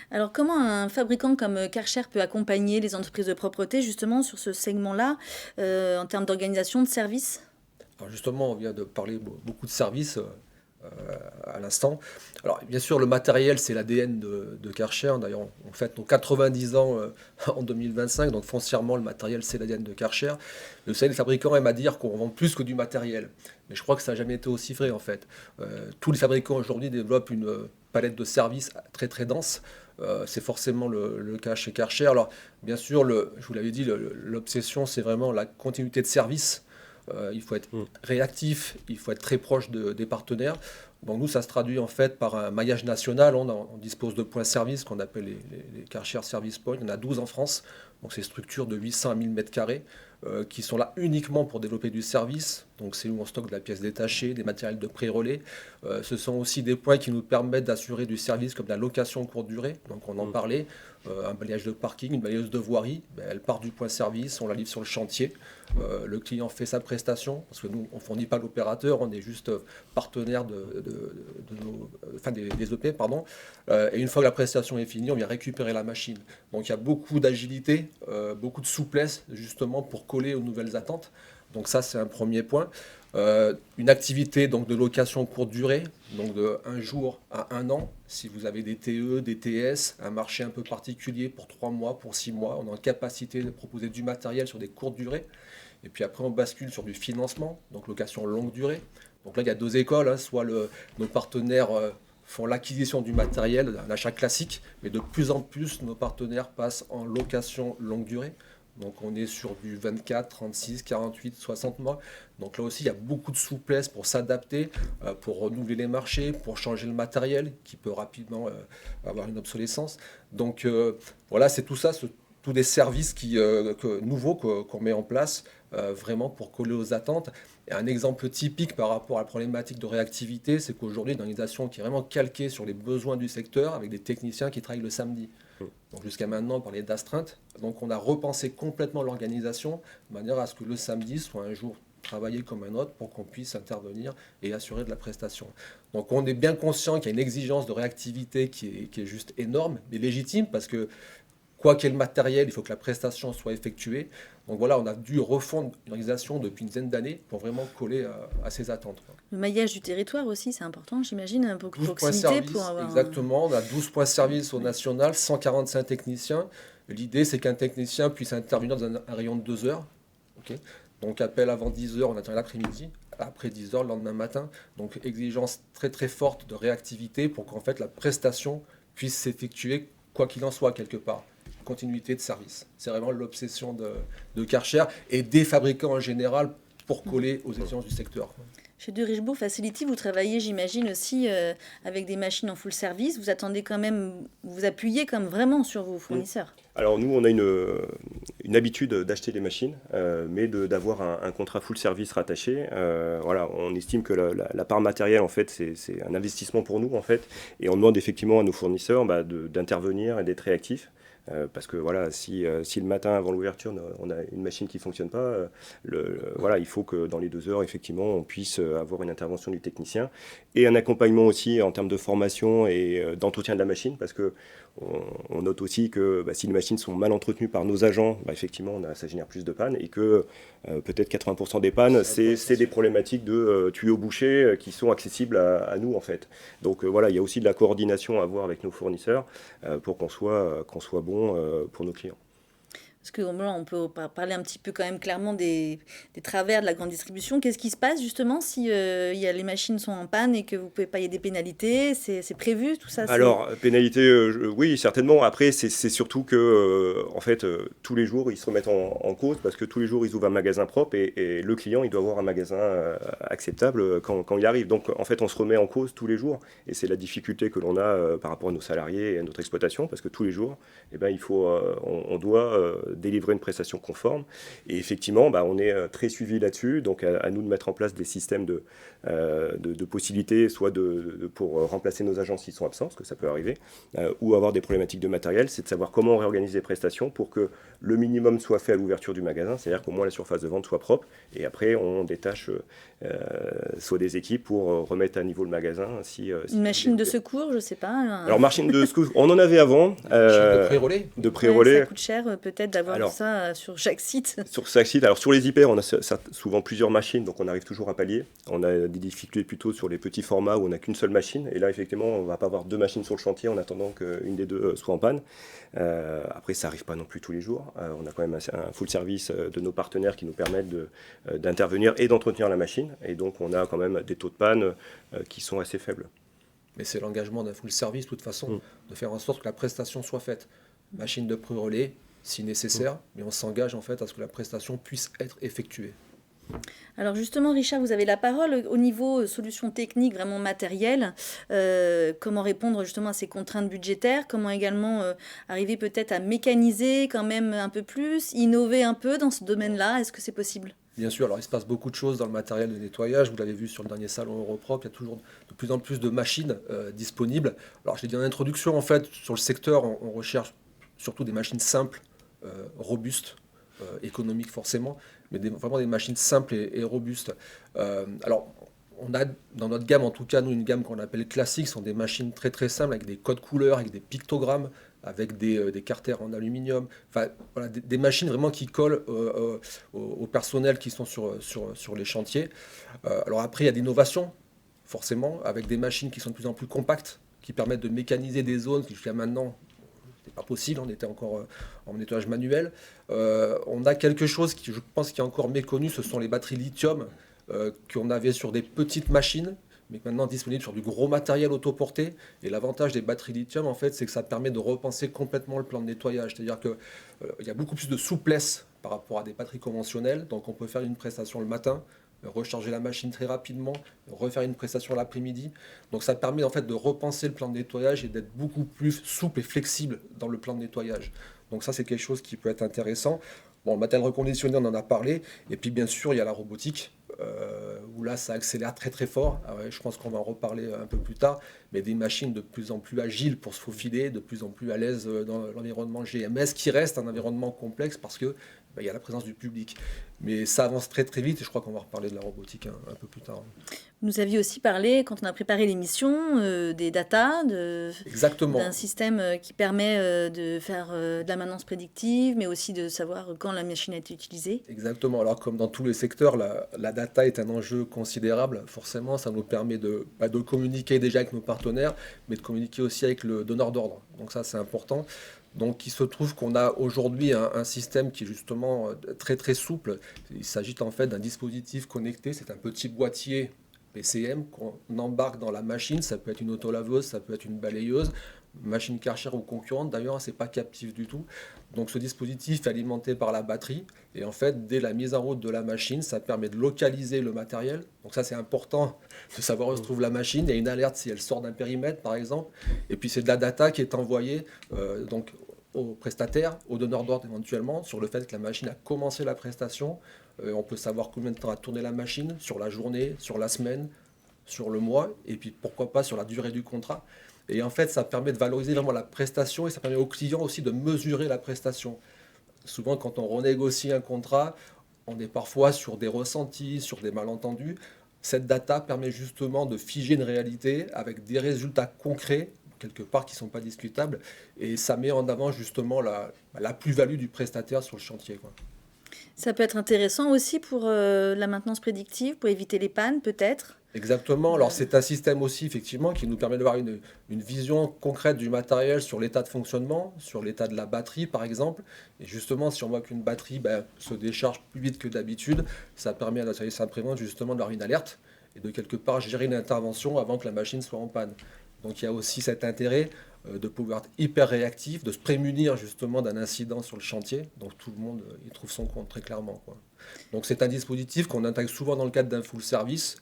Alors comment un fabricant comme Karcher peut accompagner les entreprises de propreté justement sur ce segment-là en termes d'organisation, de services? Alors justement, on vient de parler beaucoup de services à l'instant. Alors bien sûr, le matériel, c'est l'ADN de Karcher. D'ailleurs, on fête nos 90 ans en 2025, donc foncièrement, le matériel, c'est l'ADN de Karcher. Le seul fabricant aime à dire qu'on vend plus que du matériel. Mais je crois que ça n'a jamais été aussi vrai, en fait. Tous les fabricants aujourd'hui développent une palette de services très très dense. C'est forcément le cas chez Karcher. Alors bien sûr, je vous l'avais dit, l'obsession, c'est vraiment la continuité de service. Il faut être réactif, il faut être très proche des partenaires. Bon, nous, ça se traduit en fait par un maillage national. On dispose de points service qu'on appelle les Karcher Service Points. Il y en a 12 en France. Donc, c'est des structures de 800 à 1000 m2 qui sont là uniquement pour développer du service. Donc, c'est où on stocke de la pièce détachée, des matériels de pré-relais. Ce sont aussi des points qui nous permettent d'assurer du service comme la location courte durée. Donc, on en parlait. Un balayage de parking, une balayeuse de voirie, elle part du point service, on la livre sur le chantier. Le client fait sa prestation, parce que nous, on ne fournit pas l'opérateur, on est juste partenaire des EP. Pardon. Et une fois que la prestation est finie, on vient récupérer la machine. Donc il y a beaucoup d'agilité, beaucoup de souplesse, justement, pour coller aux nouvelles attentes. Donc ça, c'est un premier point. Une activité donc, de location courte durée, donc de 1 jour à 1 an. Si vous avez des TE, des TS, un marché un peu particulier pour 3 mois, pour 6 mois, on est en capacité de proposer du matériel sur des courtes durées. Et puis après, on bascule sur du financement, donc location longue durée. Donc là, il y a 2 écoles. Soit nos partenaires font l'acquisition du matériel, un achat classique, mais de plus en plus, nos partenaires passent en location longue durée. Donc on est sur du 24, 36, 48, 60 mois. Donc là aussi, il y a beaucoup de souplesse pour s'adapter, pour renouveler les marchés, pour changer le matériel qui peut rapidement avoir une obsolescence. Donc voilà, c'est tout ça, tous des services nouveaux qu'on met en place vraiment pour coller aux attentes. Et un exemple typique par rapport à la problématique de réactivité, c'est qu'aujourd'hui, une organisation qui est vraiment calquée sur les besoins du secteur, avec des techniciens qui travaillent le samedi. Donc jusqu'à maintenant, on parlait d'astreinte. Donc on a repensé complètement l'organisation de manière à ce que le samedi soit un jour travaillé comme un autre pour qu'on puisse intervenir et assurer de la prestation. Donc on est bien conscient qu'il y a une exigence de réactivité qui est juste énorme, mais légitime, parce que quoi qu'il y ait le matériel, il faut que la prestation soit effectuée. Donc voilà, on a dû refondre une organisation depuis une dizaine d'années pour vraiment coller à ces attentes. Le maillage du territoire aussi, c'est important, j'imagine, un peu de 12 points proximité service, pour avoir... exactement. On a 12 points de service au national, 145 techniciens. L'idée, c'est qu'un technicien puisse intervenir dans un rayon de 2 heures. Okay. Donc appel avant 10 heures, on attend l'après-midi. Après 10 heures, le lendemain matin. Donc exigence très très forte de réactivité pour qu'en fait la prestation puisse s'effectuer quoi qu'il en soit quelque part. Continuité de service. C'est vraiment l'obsession de Karcher et des fabricants en général pour coller aux exigences du secteur. Chez De Richebourg Facility, vous travaillez, j'imagine, aussi avec des machines en full service. Vous attendez quand même, vous appuyez comme vraiment sur vos fournisseurs. Alors nous, on a une habitude d'acheter des machines, mais d'avoir un contrat full service rattaché. Voilà, on estime que la part matérielle, en fait, c'est un investissement pour nous, en fait, et on demande effectivement à nos fournisseurs d'intervenir et d'être réactifs. Parce que voilà, si le matin avant l'ouverture on a une machine qui ne fonctionne pas, voilà, il faut que dans les 2 heures, effectivement, on puisse avoir une intervention du technicien et un accompagnement aussi en termes de formation et d'entretien de la machine, parce que on note aussi que si les machines sont mal entretenues par nos agents, effectivement, ça génère plus de pannes, et que peut-être 80% des pannes, c'est des problématiques de tuyaux bouchés qui sont accessibles à nous, en fait. Donc voilà, il y a aussi de la coordination à avoir avec nos fournisseurs pour qu'on soit bon pour nos clients. Parce qu'on peut parler un petit peu quand même clairement des travers de la grande distribution. Qu'est-ce qui se passe justement si les machines sont en panne et que vous pouvez payer des pénalités? C'est prévu tout ça? Alors, pénalité, oui, certainement. Après, c'est surtout que, en fait, tous les jours, ils se remettent en cause, parce que tous les jours, ils ouvrent un magasin propre et le client, il doit avoir un magasin acceptable quand il arrive. Donc, en fait, on se remet en cause tous les jours. Et c'est la difficulté que l'on a par rapport à nos salariés et à notre exploitation, parce que tous les jours, on doit délivrer une prestation conforme. Et effectivement, on est très suivi là-dessus. Donc, à nous de mettre en place des systèmes de possibilités, soit pour remplacer nos agents s'ils sont absents, parce que ça peut arriver, ou avoir des problématiques de matériel. C'est de savoir comment on réorganise les prestations pour que le minimum soit fait à l'ouverture du magasin, c'est-à-dire qu'au moins la surface de vente soit propre. Et après, on détache soit des équipes pour remettre à niveau le magasin. Une machine de secours, je ne sais pas. Alors, machine de secours, on en avait avant. De pré-relais. De pré-relais. Ça coûte cher peut-être d'avoir ça sur chaque site. Sur chaque site. Alors, sur les hyper, on a souvent plusieurs machines, donc on arrive toujours à pallier. On a des difficultés plutôt sur les petits formats où on n'a qu'une seule machine. Et là, effectivement, on ne va pas avoir 2 machines sur le chantier en attendant qu'une des 2 soit en panne. Après, ça n'arrive pas non plus tous les jours. On a quand même un full service de nos partenaires qui nous permettent d'intervenir et d'entretenir la machine. Et donc, on a quand même des taux de panne qui sont assez faibles. Mais c'est l'engagement d'un full service, de toute façon, de faire en sorte que la prestation soit faite. Machine de pré-relais, si nécessaire, mais on s'engage en fait à ce que la prestation puisse être effectuée. Alors justement, Richard, vous avez la parole au niveau solutions techniques vraiment matérielles. Comment répondre justement à ces contraintes budgétaires? Comment également arriver peut-être à mécaniser quand même un peu plus, innover un peu dans ce domaine-là? Est-ce que c'est possible? Bien sûr, alors il se passe beaucoup de choses dans le matériel de nettoyage. Vous l'avez vu sur le dernier salon Europropre, il y a toujours de plus en plus de machines disponibles. Alors je l'ai dit en introduction, en fait, sur le secteur, on recherche surtout des machines simples, robustes, économiques forcément, mais vraiment des machines simples et robustes. Alors, on a dans notre gamme, en tout cas, nous, une gamme qu'on appelle classique, ce sont des machines très très simples, avec des codes couleurs, avec des pictogrammes, avec des carters en aluminium. Enfin, voilà, des machines vraiment qui collent au personnel qui sont sur les chantiers. Alors après, il y a d'innovations, forcément, avec des machines qui sont de plus en plus compactes, qui permettent de mécaniser des zones qui jusqu'à maintenant pas possible, on était encore en nettoyage manuel. On a quelque chose qui, je pense, qui est encore méconnu, ce sont les batteries lithium qu'on avait sur des petites machines, mais maintenant disponibles sur du gros matériel autoporté. Et l'avantage des batteries lithium, en fait, c'est que ça permet de repenser complètement le plan de nettoyage. C'est-à-dire qu'il y a beaucoup plus de souplesse par rapport à des batteries conventionnelles. Donc on peut faire une prestation le matin, recharger la machine très rapidement, refaire une prestation l'après-midi. Donc ça permet en fait de repenser le plan de nettoyage et d'être beaucoup plus souple et flexible dans le plan de nettoyage. Donc ça, c'est quelque chose qui peut être intéressant. Bon, le matériel reconditionné, on en a parlé. Et puis, bien sûr, il y a la robotique, où là, ça accélère très, très fort. Ah ouais, je pense qu'on va en reparler un peu plus tard. Mais des machines de plus en plus agiles pour se faufiler, de plus en plus à l'aise dans l'environnement GMS, qui reste un environnement complexe parce que il y a la présence du public. Mais ça avance très, très vite. Et je crois qu'on va reparler de la robotique un peu plus tard. Vous nous aviez aussi parlé, quand on a préparé l'émission, des data, Exactement. d'un système qui permet de faire de la maintenance prédictive, mais aussi de savoir quand la machine a été utilisée. Exactement. Alors, comme dans tous les secteurs, la data est un enjeu considérable. Forcément, ça nous permet de communiquer déjà avec nos partenaires, mais de communiquer aussi avec le donneur d'ordre. Donc ça, c'est important. Donc, il se trouve qu'on a aujourd'hui un système qui est justement très, très souple. Il s'agit en fait d'un dispositif connecté. C'est un petit boîtier PCM qu'on embarque dans la machine. Ça peut être une autolaveuse, ça peut être une balayeuse, machine Karcher ou concurrente. D'ailleurs, c'est pas captif du tout. Donc, ce dispositif est alimenté par la batterie. Et en fait, dès la mise en route de la machine, ça permet de localiser le matériel. Donc ça, c'est important de savoir où se trouve la machine. Il y a une alerte si elle sort d'un périmètre, par exemple. Et puis, c'est de la data qui est envoyée donc au prestataire, au donneur d'ordre éventuellement, sur le fait que la machine a commencé la prestation. On peut savoir combien de temps a tourné la machine, sur la journée, sur la semaine, sur le mois, et puis pourquoi pas sur la durée du contrat. Et en fait, ça permet de valoriser vraiment la prestation et ça permet au client aussi de mesurer la prestation. Souvent, quand on renégocie un contrat, on est parfois sur des ressentis, sur des malentendus. Cette data permet justement de figer une réalité avec des résultats concrets, quelque part, qui ne sont pas discutables. Et ça met en avant justement la plus-value du prestataire sur le chantier, quoi. Ça peut être intéressant aussi pour la maintenance prédictive, pour éviter les pannes peut-être. Exactement. Alors, c'est un système aussi, effectivement, qui nous permet d'avoir une vision concrète du matériel sur l'état de fonctionnement, sur l'état de la batterie, par exemple. Et justement, si on voit qu'une batterie se décharge plus vite que d'habitude, ça permet à notre service après-vente, justement, d'avoir une alerte et de quelque part gérer une intervention avant que la machine soit en panne. Donc, il y a aussi cet intérêt de pouvoir être hyper réactif, de se prémunir justement d'un incident sur le chantier. Donc, tout le monde y trouve son compte très clairement, quoi. Donc, c'est un dispositif qu'on intègre souvent dans le cadre d'un full service,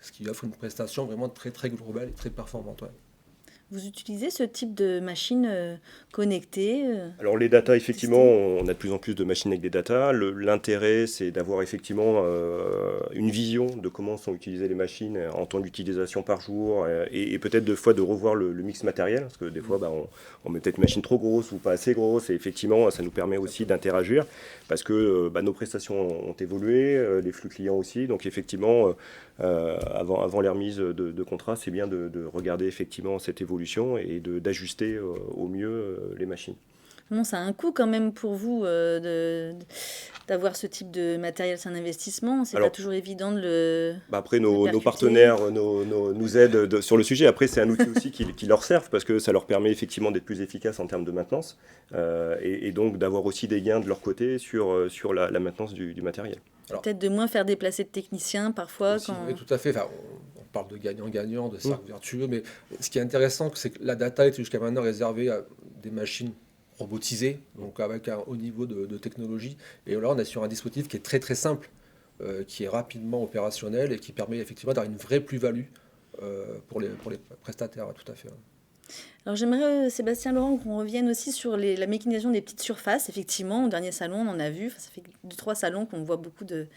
ce qui offre une prestation vraiment très, très globale et très performante. Ouais. Vous utilisez ce type de machine connectée Alors les data, effectivement, on a de plus en plus de machines avec des data. L'intérêt, c'est d'avoir effectivement une vision de comment sont utilisées les machines en temps d'utilisation par jour et peut-être deux fois de revoir le mix matériel, parce que des fois, on met peut-être une machine trop grosse ou pas assez grosse, et effectivement, ça nous permet aussi d'interagir, parce que nos prestations ont évolué, les flux clients aussi, donc effectivement, avant les remises de contrat, c'est bien de regarder effectivement cette évolution et d'ajuster au mieux les machines. Bon, ça a un coût quand même pour vous d'avoir ce type de matériel, c'est un investissement, c'est pas toujours évident de le... Après, nos partenaires nous aident sur le sujet. Après, c'est un outil aussi qui leur sert parce que ça leur permet effectivement d'être plus efficaces en termes de maintenance et donc d'avoir aussi des gains de leur côté sur la maintenance du matériel. Peut-être de moins faire déplacer de techniciens parfois. Aussi, oui, tout à fait. Enfin, on parle de gagnant-gagnant, de cercle vertueux, mais ce qui est intéressant, c'est que la data est jusqu'à maintenant réservée à des machines robotisées, donc avec un haut niveau de technologie. Et là, on est sur un dispositif qui est très très simple, qui est rapidement opérationnel et qui permet effectivement d'avoir une vraie plus-value pour les prestataires, tout à fait. Alors j'aimerais, Sébastien Laurent, qu'on revienne aussi sur la mécanisation des petites surfaces. Effectivement, au dernier salon, on en a vu, ça fait 2-3 salons qu'on voit beaucoup de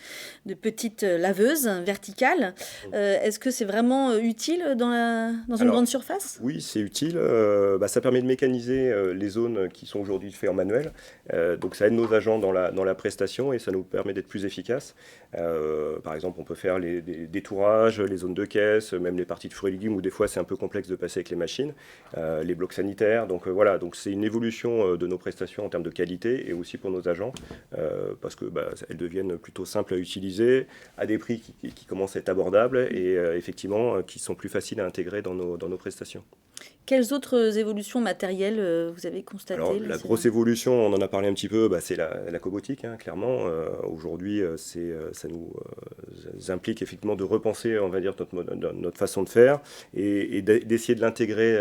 petites laveuses verticales. Est-ce que c'est vraiment utile dans une grande surface ? Oui, c'est utile. Ça permet de mécaniser les zones qui sont aujourd'hui faites en manuel. Donc ça aide nos agents dans la prestation et ça nous permet d'être plus efficaces. Par exemple, on peut faire des tourages, les zones de caisse, même les parties de fruits et légumes où des fois c'est un peu complexe de passer avec les machines. Les blocs sanitaires, donc voilà, donc c'est une évolution de nos prestations en termes de qualité et aussi pour nos agents parce que elles deviennent plutôt simples à utiliser à des prix qui commencent à être abordables et effectivement qui sont plus faciles à intégrer dans nos prestations. Quelles autres évolutions matérielles vous avez constatées ? Alors, la grosse évolution, on en a parlé un petit peu, c'est la cobotique, hein, clairement. Aujourd'hui, ça nous implique effectivement de repenser, on va dire, notre façon de faire et d'essayer de l'intégrer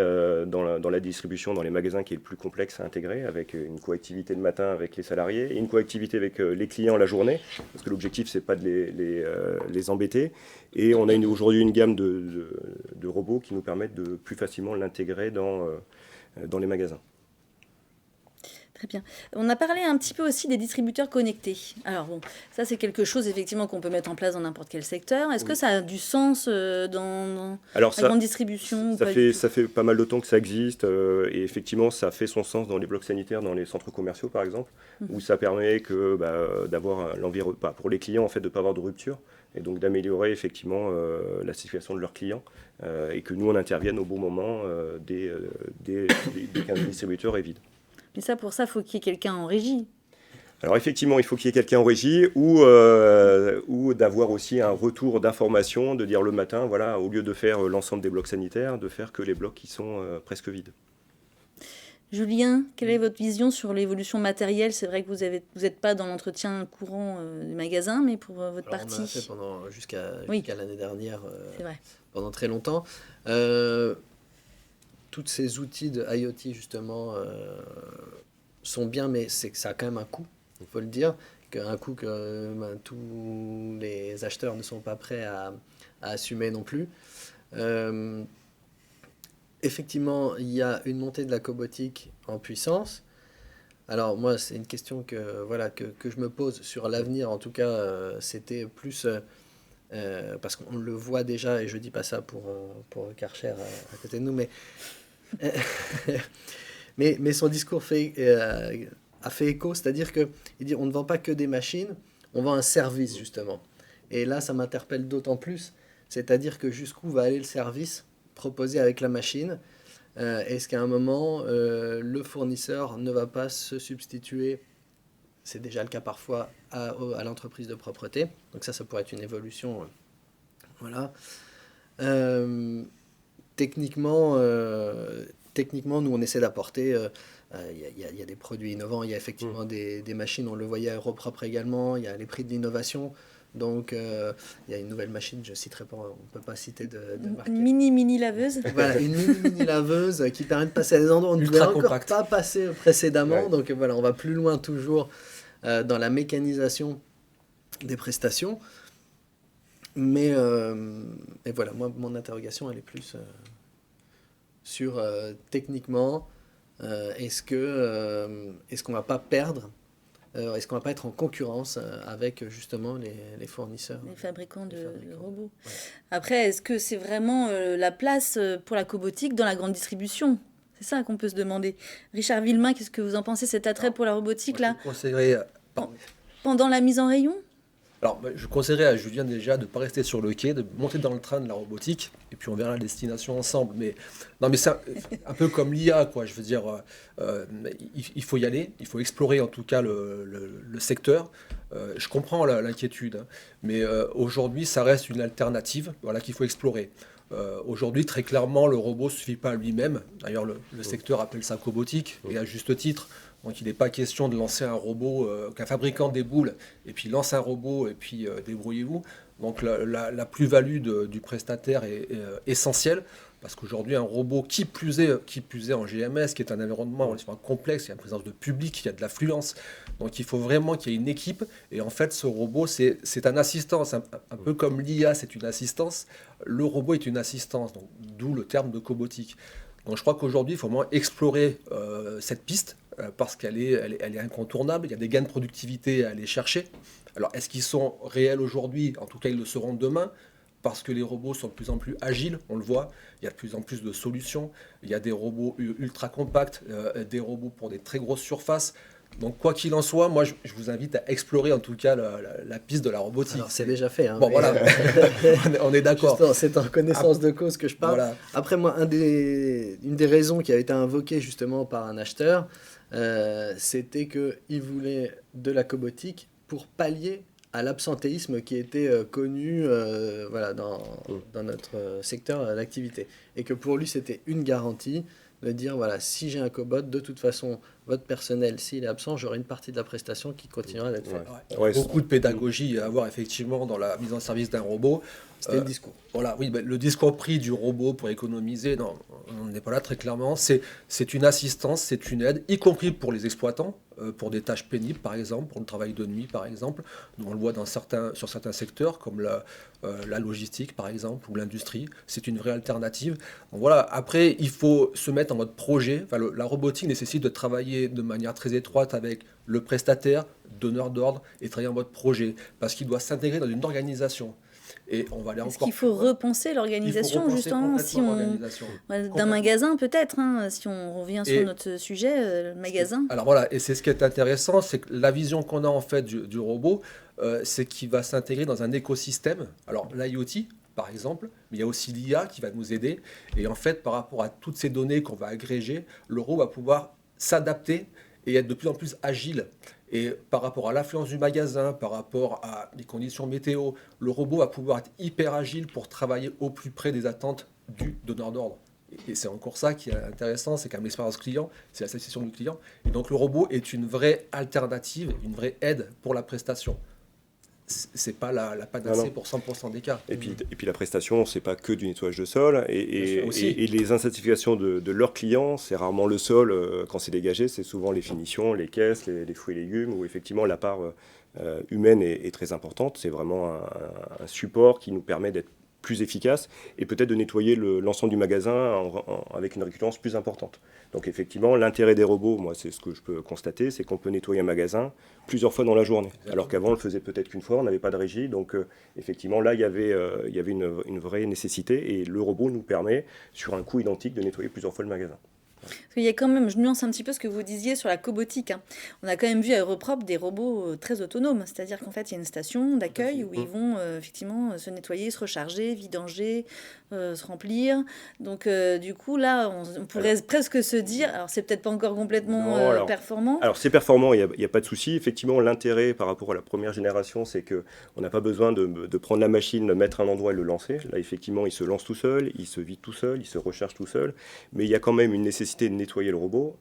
dans la distribution, dans les magasins qui est le plus complexe à intégrer, avec une coactivité le matin avec les salariés et une coactivité avec les clients la journée, parce que l'objectif, c'est pas de les embêter. Et on a aujourd'hui une gamme de robots qui nous permettent de plus facilement l'intégrer dans les magasins. Très bien. On a parlé un petit peu aussi des distributeurs connectés. Alors bon, ça c'est quelque chose effectivement qu'on peut mettre en place dans n'importe quel secteur. Est-ce que ça a du sens dans Alors la grande distribution ou pas du tout ça fait pas mal de temps que ça existe et effectivement ça fait son sens dans les blocs sanitaires, dans les centres commerciaux par exemple, où ça permet d'avoir l'environnement, pour les clients en fait de ne pas avoir de rupture et donc d'améliorer effectivement la situation de leurs clients et que nous on intervienne au bon moment dès qu'un distributeur est vide. Mais ça, pour ça, il faut qu'il y ait quelqu'un en régie. Alors effectivement, il faut qu'il y ait quelqu'un en régie ou d'avoir aussi un retour d'information, de dire le matin, voilà, au lieu de faire l'ensemble des blocs sanitaires, de faire que les blocs qui sont presque vides. Julien, quelle est votre vision sur l'évolution matérielle? C'est vrai que vous n'êtes pas dans l'entretien courant du magasin, mais pour votre partie. On en a fait jusqu'à l'année dernière, C'est vrai. pendant très longtemps. Tous ces outils de IoT, justement, sont bien, mais c'est que ça a quand même un coût, il faut le dire, un coût que tous les acheteurs ne sont pas prêts à assumer non plus. Effectivement, il y a une montée de la cobotique en puissance. Alors moi, c'est une question que je me pose sur l'avenir. En tout cas, c'était plus... parce qu'on le voit déjà, et je ne dis pas ça pour Karcher à côté de nous, mais son discours a fait écho, c'est-à-dire qu'il dit on ne vend pas que des machines, on vend un service justement. Et là, ça m'interpelle d'autant plus, c'est-à-dire que jusqu'où va aller le service proposé avec la machine. Est-ce qu'à un moment, le fournisseur ne va pas se substituer, c'est déjà le cas parfois, à l'entreprise de propreté. Donc ça pourrait être une évolution. Voilà. Techniquement, nous, on essaie d'apporter... Il y a des produits innovants, il y a effectivement des machines, on le voyait à Aéropropre également, il y a les prix de l'innovation. Donc, il y a une nouvelle machine, je ne citerai pas, on ne peut pas citer de marque. Une mini laveuse. Voilà, une mini laveuse qui permet de passer à des endroits où on ne pouvait encore pas passer précédemment. Ouais. Donc voilà, on va plus loin toujours dans la mécanisation des prestations. Mais et voilà, moi, mon interrogation, elle est plus sur techniquement, est-ce qu'on ne va pas perdre est-ce qu'on ne va pas être en concurrence avec justement les fournisseurs? Les fabricants de robots. Ouais. Après, est-ce que c'est vraiment la place pour la cobotique dans la grande distribution? C'est ça qu'on peut se demander. Richard Villemain, qu'est-ce que vous en pensez, cet attrait pour la robotique là pendant la mise en rayon? Alors, je conseillerais à Julien déjà de ne pas rester sur le quai, de monter dans le train de la robotique, et puis on verra la destination ensemble. Mais c'est un peu comme l'IA, quoi. Je veux dire, il faut y aller, il faut explorer en tout cas le secteur. Je comprends l'inquiétude, hein, mais aujourd'hui, ça reste une alternative, voilà, qu'il faut explorer. Aujourd'hui, très clairement, le robot ne suffit pas à lui-même. D'ailleurs, le secteur appelle ça cobotique, et à juste titre. Donc il n'est pas question de lancer un robot, qu'un fabricant des boules, et puis lance un robot, et puis débrouillez-vous. Donc la plus-value du prestataire est essentielle, parce qu'aujourd'hui un robot, qui plus est en GMS, qui est un environnement relativement complexe, il y a une présence de public, il y a de l'affluence. Donc il faut vraiment qu'il y ait une équipe, et en fait ce robot c'est un assistant, un peu comme l'IA c'est une assistance, le robot est une assistance, donc d'où le terme de cobotique. Donc je crois qu'aujourd'hui il faut vraiment explorer cette piste, parce qu'elle est incontournable, il y a des gains de productivité à aller chercher. Alors est-ce qu'ils sont réels aujourd'hui? En tout cas ils le seront demain, parce que les robots sont de plus en plus agiles, on le voit, il y a de plus en plus de solutions, il y a des robots ultra compacts, des robots pour des très grosses surfaces. Donc quoi qu'il en soit, moi je vous invite à explorer en tout cas la piste de la robotique. Alors c'est déjà fait. Hein, bon voilà, on est d'accord. C'est en connaissance de cause que je parle. Voilà. Après moi, une des raisons qui a été invoquée justement par un acheteur, c'était qu'il voulait de la cobotique pour pallier à l'absentéisme qui était connu dans notre secteur d'activité. Et que pour lui c'était une garantie de dire, voilà, si j'ai un cobot, de toute façon, votre personnel, s'il est absent, j'aurai une partie de la prestation qui continuera d'être faite. Ouais, beaucoup de pédagogie à avoir effectivement dans la mise en service d'un robot. C'était le discours. Voilà, oui, le discours pris du robot pour économiser, non, on n'est pas là très clairement. C'est une assistance, c'est une aide, y compris pour les exploitants, pour des tâches pénibles par exemple, pour le travail de nuit par exemple. Nous, on le voit sur certains secteurs comme la logistique par exemple ou l'industrie. C'est une vraie alternative. Donc voilà, après il faut se mettre en mode projet. Enfin, la robotique nécessite de travailler travailler de manière très étroite avec le prestataire, donneur d'ordre, et travailler en mode projet, parce qu'il doit s'intégrer dans une organisation. Et on va aller Est-ce encore qu'il faut plus loin. repenser Il l'organisation, faut repenser justement, si complètement on... l'organisation. d'un Complètement. magasin peut-être, hein, si on revient sur Et- notre sujet, le magasin. Alors voilà, et c'est ce qui est intéressant, c'est que la vision qu'on a en fait du robot, c'est qu'il va s'intégrer dans un écosystème. Alors l'IoT, par exemple, mais il y a aussi l'IA qui va nous aider. Et en fait, par rapport à toutes ces données qu'on va agréger, le robot va pouvoir s'adapter et être de plus en plus agile. Et par rapport à l'influence du magasin, par rapport à les conditions météo, le robot va pouvoir être hyper agile pour travailler au plus près des attentes du donneur d'ordre. Et c'est encore ça qui est intéressant, c'est quand même l'expérience client, c'est la satisfaction du client. Et donc le robot est une vraie alternative, une vraie aide pour la prestation. C'est pas la panacée non. pour 100% des cas. Et puis la prestation, c'est pas que du nettoyage de sol. Et Bien sûr, aussi. les insatisfactions de leurs clients, c'est rarement le sol quand c'est dégagé, c'est souvent les finitions, les caisses, les fruits et légumes, où effectivement la part humaine est très importante. C'est vraiment un support qui nous permet d'être plus efficace et peut-être de nettoyer l'ensemble du magasin avec une récurrence plus importante. Donc effectivement, l'intérêt des robots, moi c'est ce que je peux constater, c'est qu'on peut nettoyer un magasin plusieurs fois dans la journée. Alors qu'avant on le faisait peut-être qu'une fois, on n'avait pas de régie. Donc effectivement là il y avait une vraie nécessité et le robot nous permet sur un coût identique de nettoyer plusieurs fois le magasin. Parce qu'il y a quand même, je nuance un petit peu ce que vous disiez sur la cobotique, hein. On a quand même vu à Europropre des robots très autonomes. C'est-à-dire qu'en fait, il y a une station d'accueil où ils vont effectivement se nettoyer, se recharger, vidanger, se remplir. Donc du coup, là, on pourrait presque se dire, alors c'est peut-être pas encore complètement Non, alors- performant. Alors c'est performant, il n'y a pas de souci. Effectivement, l'intérêt par rapport à la première génération, c'est qu'on n'a pas besoin de prendre la machine, le mettre à un endroit et le lancer. Là, effectivement, il se lance tout seul, il se vide tout seul, il se recharge tout seul. Mais il y a quand même une nécessité de nettoyer le robot,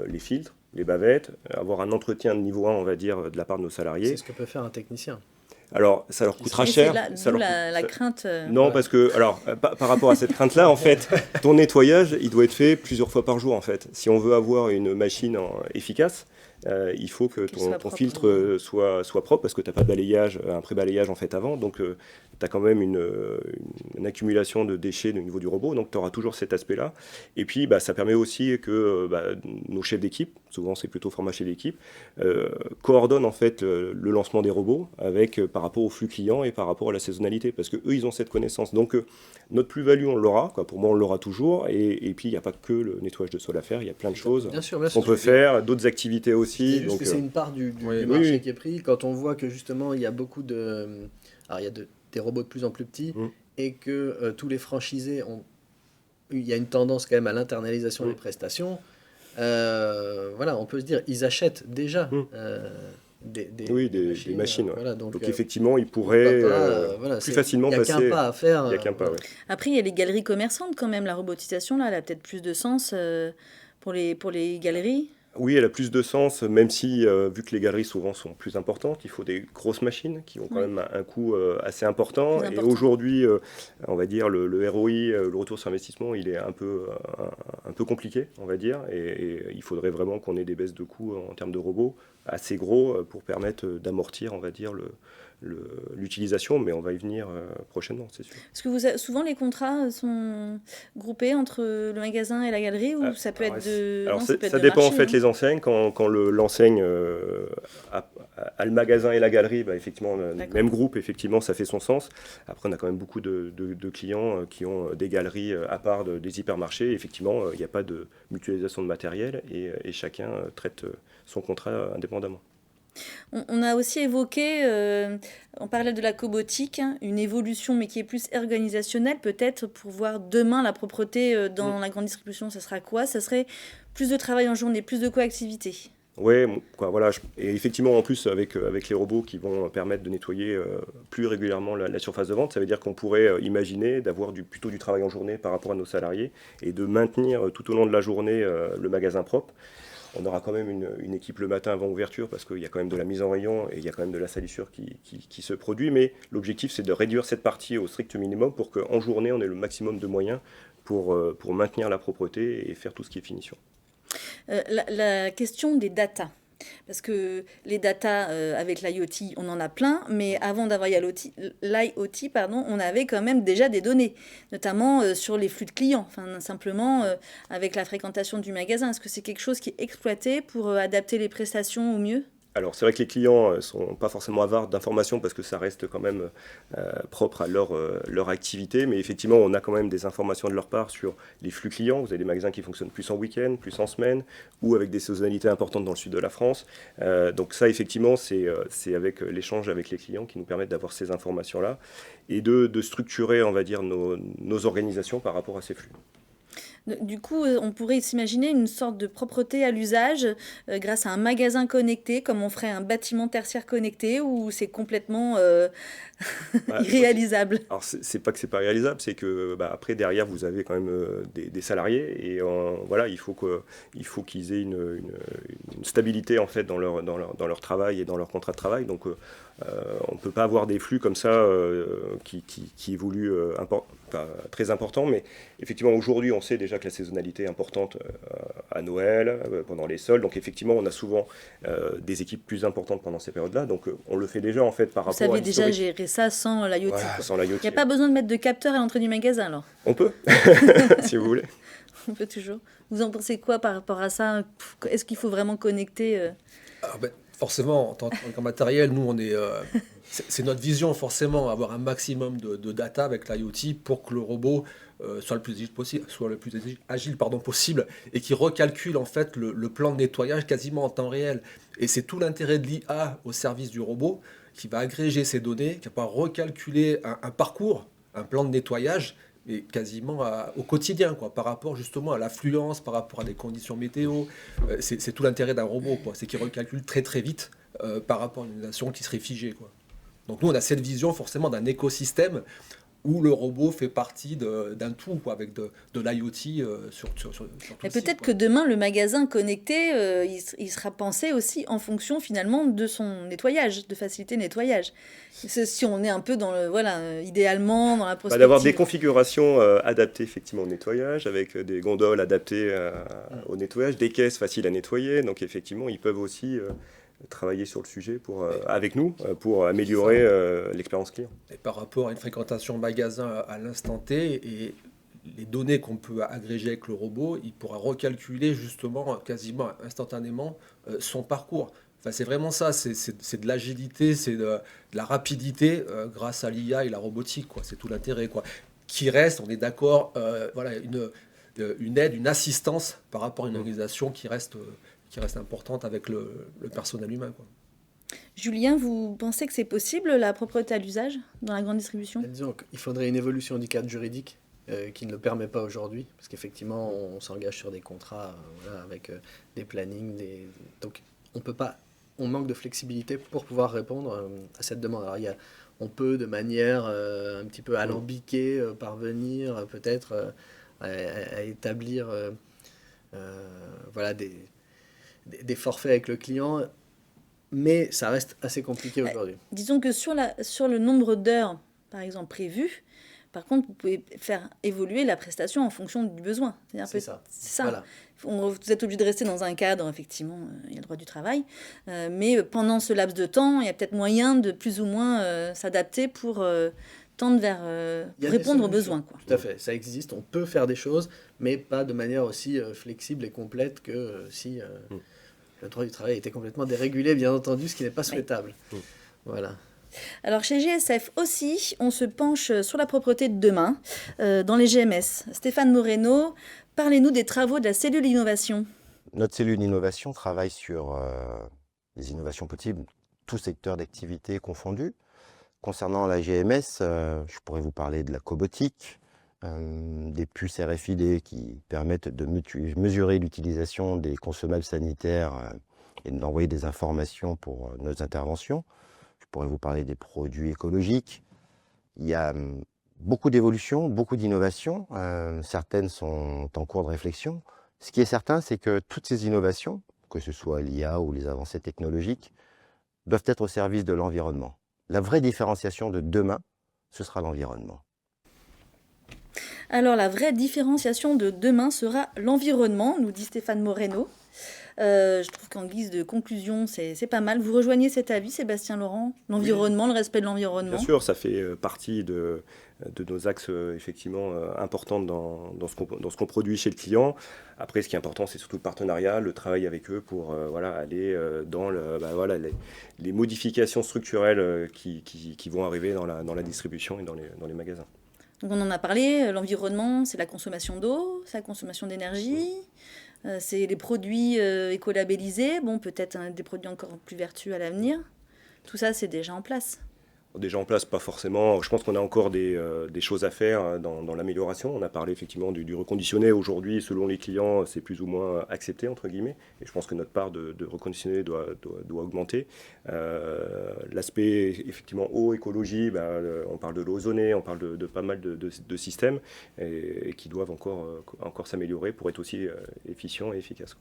les filtres, les bavettes, avoir un entretien de niveau 1, on va dire, de la part de nos salariés. C'est ce que peut faire un technicien. Alors, ça leur coûtera Et cher. c'est ça d'où leur la coûte- crainte. Non, parce que, alors, par rapport à cette crainte-là, en fait, ton nettoyage, il doit être fait plusieurs fois par jour, en fait. Si on veut avoir une machine efficace, il faut que Qu'il soit ton propre. filtre soit propre, parce que tu n'as pas de balayage, un pré-balayage en fait avant, donc tu as quand même une accumulation de déchets au niveau du robot, donc tu auras toujours cet aspect-là. Et puis, ça permet aussi que nos chefs d'équipe, souvent c'est plutôt format chef d'équipe, coordonnent en fait le lancement des robots avec, par rapport au flux client et par rapport à la saisonnalité, parce qu'eux, ils ont cette connaissance. Donc, notre plus-value, on l'aura, quoi. Pour moi, on l'aura toujours, et puis, il n'y a pas que le nettoyage de sol à faire, il y a plein de choses Bien sûr, qu'on peut faire, d'autres activités C'est aussi. juste Donc, que c'est une part du oui, marché oui. qui est pris. Quand on voit que justement il y a beaucoup de... Alors il y a des robots de plus en plus petits et que tous les franchisés ont... Il y a une tendance quand même à l'internalisation des prestations. Voilà, on peut se dire, ils achètent déjà des machines, ouais. Voilà, donc donc effectivement, ils pourquoi pourraient pas, voilà, plus facilement Il n'y a passer. qu'un pas à faire. Il n'y a qu'un pas, ouais. Après, il y a les galeries commerçantes quand même. La robotisation, là, elle a peut-être plus de sens pour les galeries. Oui, elle a plus de sens, même si, vu que les galeries souvent sont plus importantes, il faut des grosses machines qui ont quand même un coût assez important. Plus Et important. aujourd'hui, on va dire, le ROI, le retour sur investissement, il est un peu compliqué, on va dire. Et il faudrait vraiment qu'on ait des baisses de coûts en termes de robots assez gros pour permettre d'amortir, on va dire, l'utilisation. Mais on va y venir prochainement, c'est sûr. Est-ce que souvent les contrats sont groupés entre le magasin et la galerie ou ça peut être de... Alors non, ça, peut être ça de dépend marché, en fait hein. les enseignes. Quand l'enseigne a le magasin et la galerie, effectivement, le D'accord. même groupe, effectivement, ça fait son sens. Après, on a quand même beaucoup de clients qui ont des galeries à part des hypermarchés. Effectivement, il n'y a pas de mutualisation de matériel et chacun traite son contrat indépendamment. On a aussi évoqué, en parallèle de la cobotique, hein, une évolution, mais qui est plus organisationnelle, peut-être pour voir demain la propreté dans la grande distribution. Ça sera quoi? Ça serait plus de travail en journée, plus de coactivité. Ouais, quoi, voilà. Et effectivement, en plus, avec les robots qui vont permettre de nettoyer plus régulièrement la surface de vente, ça veut dire qu'on pourrait imaginer d'avoir plutôt du travail en journée par rapport à nos salariés et de maintenir tout au long de la journée le magasin propre. On aura quand même une équipe le matin avant ouverture parce qu'il y a quand même de la mise en rayon et il y a quand même de la salissure qui se produit. Mais l'objectif, c'est de réduire cette partie au strict minimum pour qu'en journée, on ait le maximum de moyens pour maintenir la propreté et faire tout ce qui est finition. La question des datas. Parce que les datas avec l'IoT, on en a plein, mais avant d'avoir l'IoT, on avait quand même déjà des données, notamment sur les flux de clients, enfin, simplement avec la fréquentation du magasin. Est-ce que c'est quelque chose qui est exploité pour adapter les prestations au mieux ? Alors c'est vrai que les clients ne sont pas forcément avares d'informations parce que ça reste quand même propre à leur activité, mais effectivement on a quand même des informations de leur part sur les flux clients. Vous avez des magasins qui fonctionnent plus en week-end, plus en semaine, ou avec des saisonnalités importantes dans le sud de la France. Donc ça effectivement c'est avec l'échange avec les clients qui nous permettent d'avoir ces informations-là et de structurer, on va dire, nos organisations par rapport à ces flux. Du coup, on pourrait s'imaginer une sorte de propreté à l'usage grâce à un magasin connecté, comme on ferait un bâtiment tertiaire connecté, ou c'est complètement irréalisable. Alors, c'est pas que c'est pas réalisable, c'est que après, derrière, vous avez quand même des salariés, et voilà, il faut qu'ils aient une stabilité, en fait, dans leur travail et dans leur contrat de travail. Donc, on ne peut pas avoir des flux comme ça qui évoluent très importants, mais effectivement, aujourd'hui, on sait déjà que la saisonnalité est importante à Noël, pendant les soldes. Donc, effectivement, on a souvent des équipes plus importantes pendant ces périodes-là. Donc, on le fait déjà, en fait, par rapport à l'historique. Vous savez déjà gérer ça sans l'IoT. Voilà, sans l'IoT. Il n'y a pas besoin de mettre de capteur à l'entrée du magasin, alors? On peut, si vous voulez. On peut toujours. Vous en pensez quoi par rapport à ça? Est-ce qu'il faut vraiment connecter Forcément, en tant que matériel, nous, on est, c'est notre vision, forcément, avoir un maximum de data avec l'IoT pour que le robot soit le plus agile possible et qui recalcule en fait le plan de nettoyage quasiment en temps réel. Et c'est tout l'intérêt de l'IA au service du robot qui va agréger ces données, qui va recalculer un parcours, un plan de nettoyage, et quasiment au quotidien, quoi, par rapport justement à l'affluence, par rapport à des conditions météo. C'est tout l'intérêt d'un robot, quoi. C'est qu'il recalcule très très vite par rapport à une organisation qui serait figée, quoi. Donc nous, on a cette vision forcément d'un écosystème où le robot fait partie d'un tout, quoi, avec de l'IoT sur tout Mais le site, peut-être quoi. que demain, le magasin connecté, il sera pensé aussi en fonction finalement de son nettoyage, de facilité de nettoyage. Si on est un peu dans idéalement dans la prospective. D'avoir des configurations adaptées effectivement au nettoyage, avec des gondoles adaptées au nettoyage, des caisses faciles à nettoyer. Donc effectivement, ils peuvent aussi travailler sur le sujet avec nous pour améliorer l'expérience client. Et par rapport à une fréquentation magasin à l'instant T et les données qu'on peut agréger avec le robot, il pourra recalculer justement quasiment instantanément son parcours. Enfin, c'est vraiment ça, c'est de l'agilité, c'est de la rapidité grâce à l'IA et la robotique, quoi. C'est tout l'intérêt, quoi. Qui reste, on est d'accord, une aide, une assistance par rapport à une organisation qui reste importante avec le personnel humain, quoi. Julien, vous pensez que c'est possible la propreté à l'usage dans la grande distribution? Disons qu'il faudrait une évolution du cadre juridique qui ne le permet pas aujourd'hui, parce qu'effectivement, on s'engage sur des contrats avec des plannings. Donc, on manque de flexibilité pour pouvoir répondre à cette demande. Alors, on peut, de manière un petit peu alambiquée, parvenir peut-être à établir des forfaits avec le client, mais ça reste assez compliqué aujourd'hui. Disons que sur le nombre d'heures, par exemple, prévues, par contre, vous pouvez faire évoluer la prestation en fonction du besoin. C'est ça. Voilà. Vous êtes obligé de rester dans un cadre, effectivement, il y a le droit du travail, mais pendant ce laps de temps, il y a peut-être moyen de plus ou moins s'adapter pour tendre vers répondre aux besoins, quoi. Tout à fait, ça existe, on peut faire des choses, mais pas de manière aussi flexible et complète que si le droit du travail était complètement dérégulé, bien entendu, ce qui n'est pas souhaitable. Oui. Voilà. Alors chez GSF aussi, on se penche sur la propreté de demain dans les GMS. Stéphane Moreno, parlez-nous des travaux de la cellule innovation. Notre cellule innovation travaille sur les innovations possibles, tous secteurs d'activité confondus. Concernant la GMS, je pourrais vous parler de la cobotique, des puces RFID qui permettent de mesurer l'utilisation des consommables sanitaires et d'envoyer des informations pour nos interventions. Je pourrais vous parler des produits écologiques. Il y a beaucoup d'évolutions, beaucoup d'innovations. Certaines sont en cours de réflexion. Ce qui est certain, c'est que toutes ces innovations, que ce soit l'IA ou les avancées technologiques, doivent être au service de l'environnement. La vraie différenciation de demain, ce sera l'environnement. Alors, la vraie différenciation de demain sera l'environnement, nous dit Stéphane Moreno. Je trouve qu'en guise de conclusion, c'est pas mal. Vous rejoignez cet avis, Sébastien Laurent? L'environnement, le respect de l'environnement? Bien sûr, ça fait partie de nos axes effectivement importants dans ce qu'on produit chez le client. Après, ce qui est important, c'est surtout le partenariat, le travail avec eux pour aller dans les modifications structurelles qui vont arriver dans la distribution et dans les magasins. Donc on en a parlé, l'environnement, c'est la consommation d'eau, c'est la consommation d'énergie, c'est les produits écolabellisés, bon peut-être des produits encore plus vertueux à l'avenir. Tout ça, c'est déjà en place. Déjà en place, pas forcément. Je pense qu'on a encore des choses à faire dans l'amélioration. On a parlé effectivement du reconditionné. Aujourd'hui, selon les clients, c'est plus ou moins accepté, entre guillemets. Et je pense que notre part de reconditionné doit augmenter. L'aspect, effectivement, eau, écologie, on parle de l'eau ozonée, on parle de pas mal de systèmes et qui doivent encore s'améliorer pour être aussi efficients et efficaces.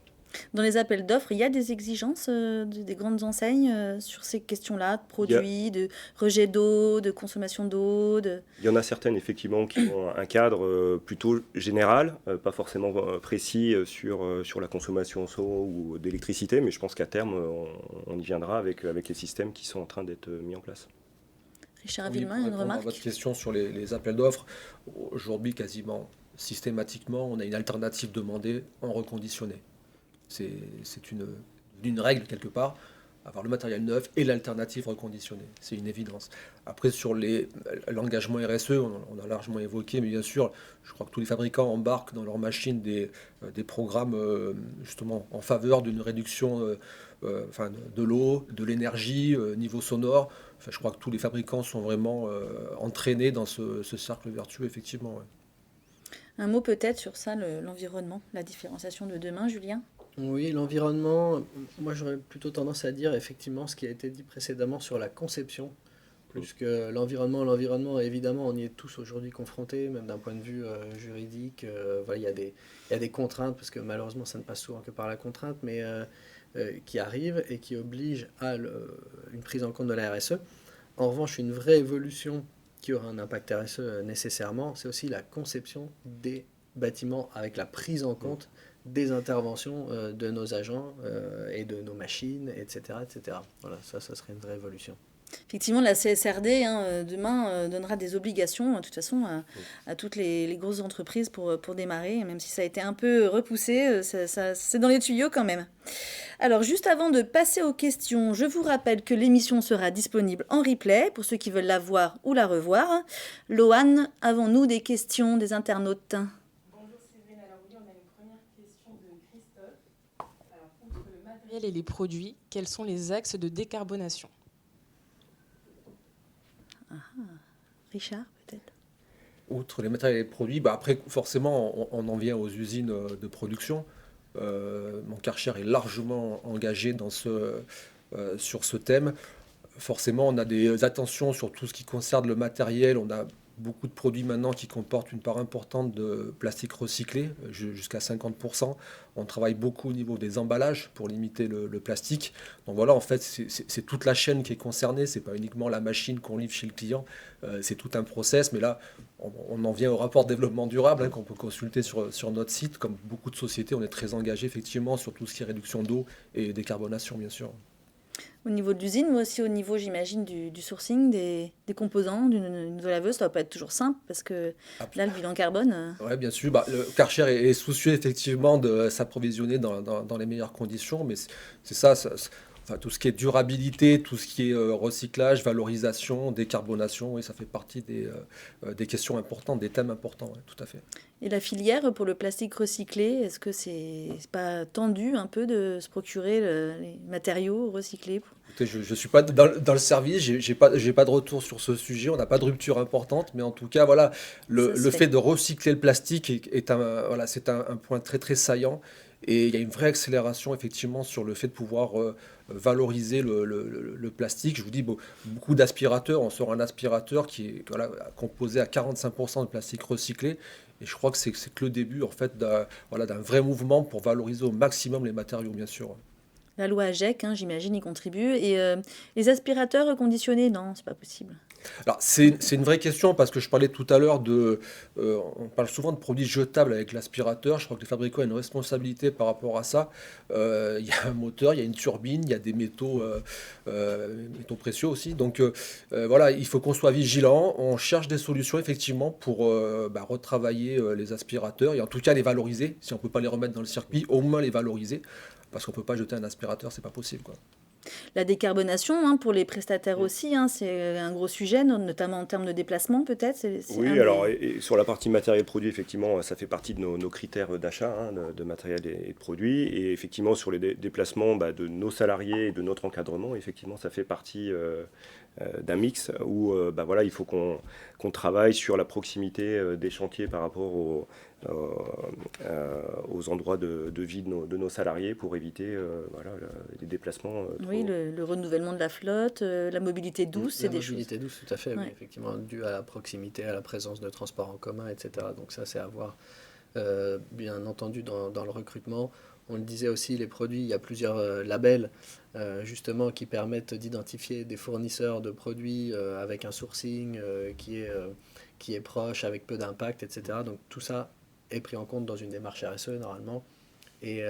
Dans les appels d'offres, il y a des exigences des grandes enseignes sur ces questions-là, de produits, de rejet d'eau, de consommation d'eau Il y en a certaines, effectivement, qui ont un cadre plutôt général, pas forcément précis sur la consommation d'eau ou d'électricité, mais je pense qu'à terme, on y viendra avec les systèmes qui sont en train d'être mis en place. Richard Oui, Villemain, pour une répondre à remarque? votre question sur les appels d'offres, aujourd'hui, quasiment systématiquement, on a une alternative demandée en reconditionné. C'est une règle quelque part, avoir le matériel neuf et l'alternative reconditionnée. C'est une évidence. Après, sur l'engagement RSE, on a largement évoqué, mais bien sûr, je crois que tous les fabricants embarquent dans leurs machines des programmes justement en faveur d'une réduction de l'eau, de l'énergie, niveau sonore. Enfin, je crois que tous les fabricants sont vraiment entraînés dans ce cercle vertueux, effectivement. Ouais. Un mot peut-être sur ça, l'environnement, la différenciation de demain, Julien? Oui, l'environnement, moi j'aurais plutôt tendance à dire effectivement ce qui a été dit précédemment sur la conception, plus que l'environnement. L'environnement, évidemment, on y est tous aujourd'hui confrontés, même d'un point de vue juridique. Voilà, il y a des contraintes, parce que malheureusement ça ne passe souvent que par la contrainte, mais qui arrivent et qui obligent à une prise en compte de la RSE. En revanche, une vraie évolution qui aura un impact RSE nécessairement, c'est aussi la conception des bâtiments avec la prise en compte des interventions de nos agents et de nos machines, etc. etc. Voilà, ça serait une vraie évolution. Effectivement, la CSRD, demain, donnera des obligations, de toute façon, à toutes les grosses entreprises pour démarrer, même si ça a été un peu repoussé, c'est dans les tuyaux quand même. Alors, juste avant de passer aux questions, je vous rappelle que l'émission sera disponible en replay, pour ceux qui veulent la voir ou la revoir. Loane, avons-nous des questions des internautes ? Bonjour Séverine, alors oui, on a une première question de Christophe. Alors, outre le matériel et les produits, quels sont les axes de décarbonation ? Richard, peut-être? Outre les matériels et les produits, après, forcément, on en vient aux usines de production. Mon Karcher est largement engagé sur ce thème. Forcément, on a des attentions sur tout ce qui concerne le matériel. On a beaucoup de produits maintenant qui comportent une part importante de plastique recyclé, jusqu'à 50%. On travaille beaucoup au niveau des emballages pour limiter le plastique. Donc voilà, en fait, c'est toute la chaîne qui est concernée. C'est pas uniquement la machine qu'on livre chez le client. C'est tout un process. Mais là, on en vient au rapport développement durable qu'on peut consulter sur notre site. Comme beaucoup de sociétés, on est très engagé effectivement sur tout ce qui est réduction d'eau et décarbonation, bien sûr. Au niveau de l'usine, mais aussi au niveau, j'imagine, du sourcing, des composants d'une laveuse, ça ne va pas être toujours simple, parce que là, le bilan carbone... Oui, bien sûr. Le Karcher est soucieux, effectivement, de s'approvisionner dans les meilleures conditions, mais c'est ça, tout ce qui est durabilité, tout ce qui est recyclage, valorisation, décarbonation, oui, ça fait partie des questions importantes, des thèmes importants, oui, tout à fait. Et la filière pour le plastique recyclé, est-ce que c'est pas tendu un peu de se procurer les matériaux recyclés? Écoutez, je ne suis pas dans le service, j'ai pas de retour sur ce sujet, on n'a pas de rupture importante, mais en tout cas, voilà, le fait de recycler le plastique c'est un point très très saillant. Et il y a une vraie accélération effectivement sur le fait de pouvoir valoriser le plastique. Je vous dis, beaucoup d'aspirateurs, on sort un aspirateur qui est composé à 45% de plastique recyclé. Et je crois que c'est que le début en fait d'un vrai mouvement pour valoriser au maximum les matériaux, bien sûr. La loi AGEC, j'imagine, y contribue. Et les aspirateurs reconditionnés, non, c'est pas possible. Alors, c'est une vraie question parce que je parlais tout à l'heure on parle souvent de produits jetables avec l'aspirateur. Je crois que les fabricants ont une responsabilité par rapport à ça. Il y a un moteur, il y a une turbine, il y a des métaux précieux aussi. Donc, voilà, il faut qu'on soit vigilant. On cherche des solutions effectivement pour retravailler les aspirateurs et en tout cas les valoriser. Si on ne peut pas les remettre dans le circuit, au moins les valoriser. Parce qu'on ne peut pas jeter un aspirateur, c'est pas possible, quoi. La décarbonation, pour les prestataires aussi, c'est un gros sujet, notamment en termes de déplacement peut-être. Oui, alors et sur la partie matériel produit, effectivement, ça fait partie de nos critères d'achat de matériel et de produits. Et effectivement, sur les déplacements de nos salariés et de notre encadrement, effectivement, ça fait partie d'un mix où voilà, il faut qu'on travaille sur la proximité des chantiers par rapport aux endroits de vie de nos salariés pour éviter voilà, les déplacements. Oui, le renouvellement de la flotte, la mobilité douce, c'est des choses. La mobilité douce, tout à fait, Ouais. oui, effectivement, dû à la proximité, à la présence de transports en commun, etc. Donc ça, c'est à voir, bien entendu, dans le recrutement. On le disait aussi, les produits, il y a plusieurs labels justement qui permettent d'identifier des fournisseurs de produits avec un sourcing qui est proche, avec peu d'impact, etc. Donc tout ça est pris en compte dans une démarche RSE normalement. Et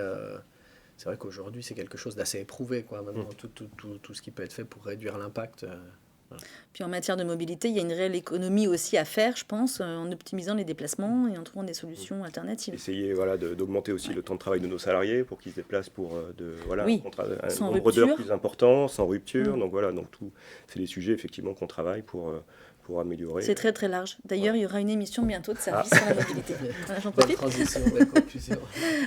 c'est vrai qu'aujourd'hui, c'est quelque chose d'assez éprouvé, quoi. Maintenant, tout ce qui peut être fait pour réduire l'impact. Voilà. Puis en matière de mobilité, il y a une réelle économie aussi à faire, je pense, en optimisant les déplacements et en trouvant des solutions alternatives. Essayer voilà, d'augmenter aussi le temps de travail de nos salariés pour qu'ils se déplacent pour Oui, un sans nombre d'heures rupture. plus important, sans rupture. Donc voilà, donc c'est des sujets effectivement qu'on travaille pour améliorer. C'est très très large. D'ailleurs, il y aura une émission bientôt de service sur la mobilité. Voilà, j'en Bonne profite. transition, belle conclusion.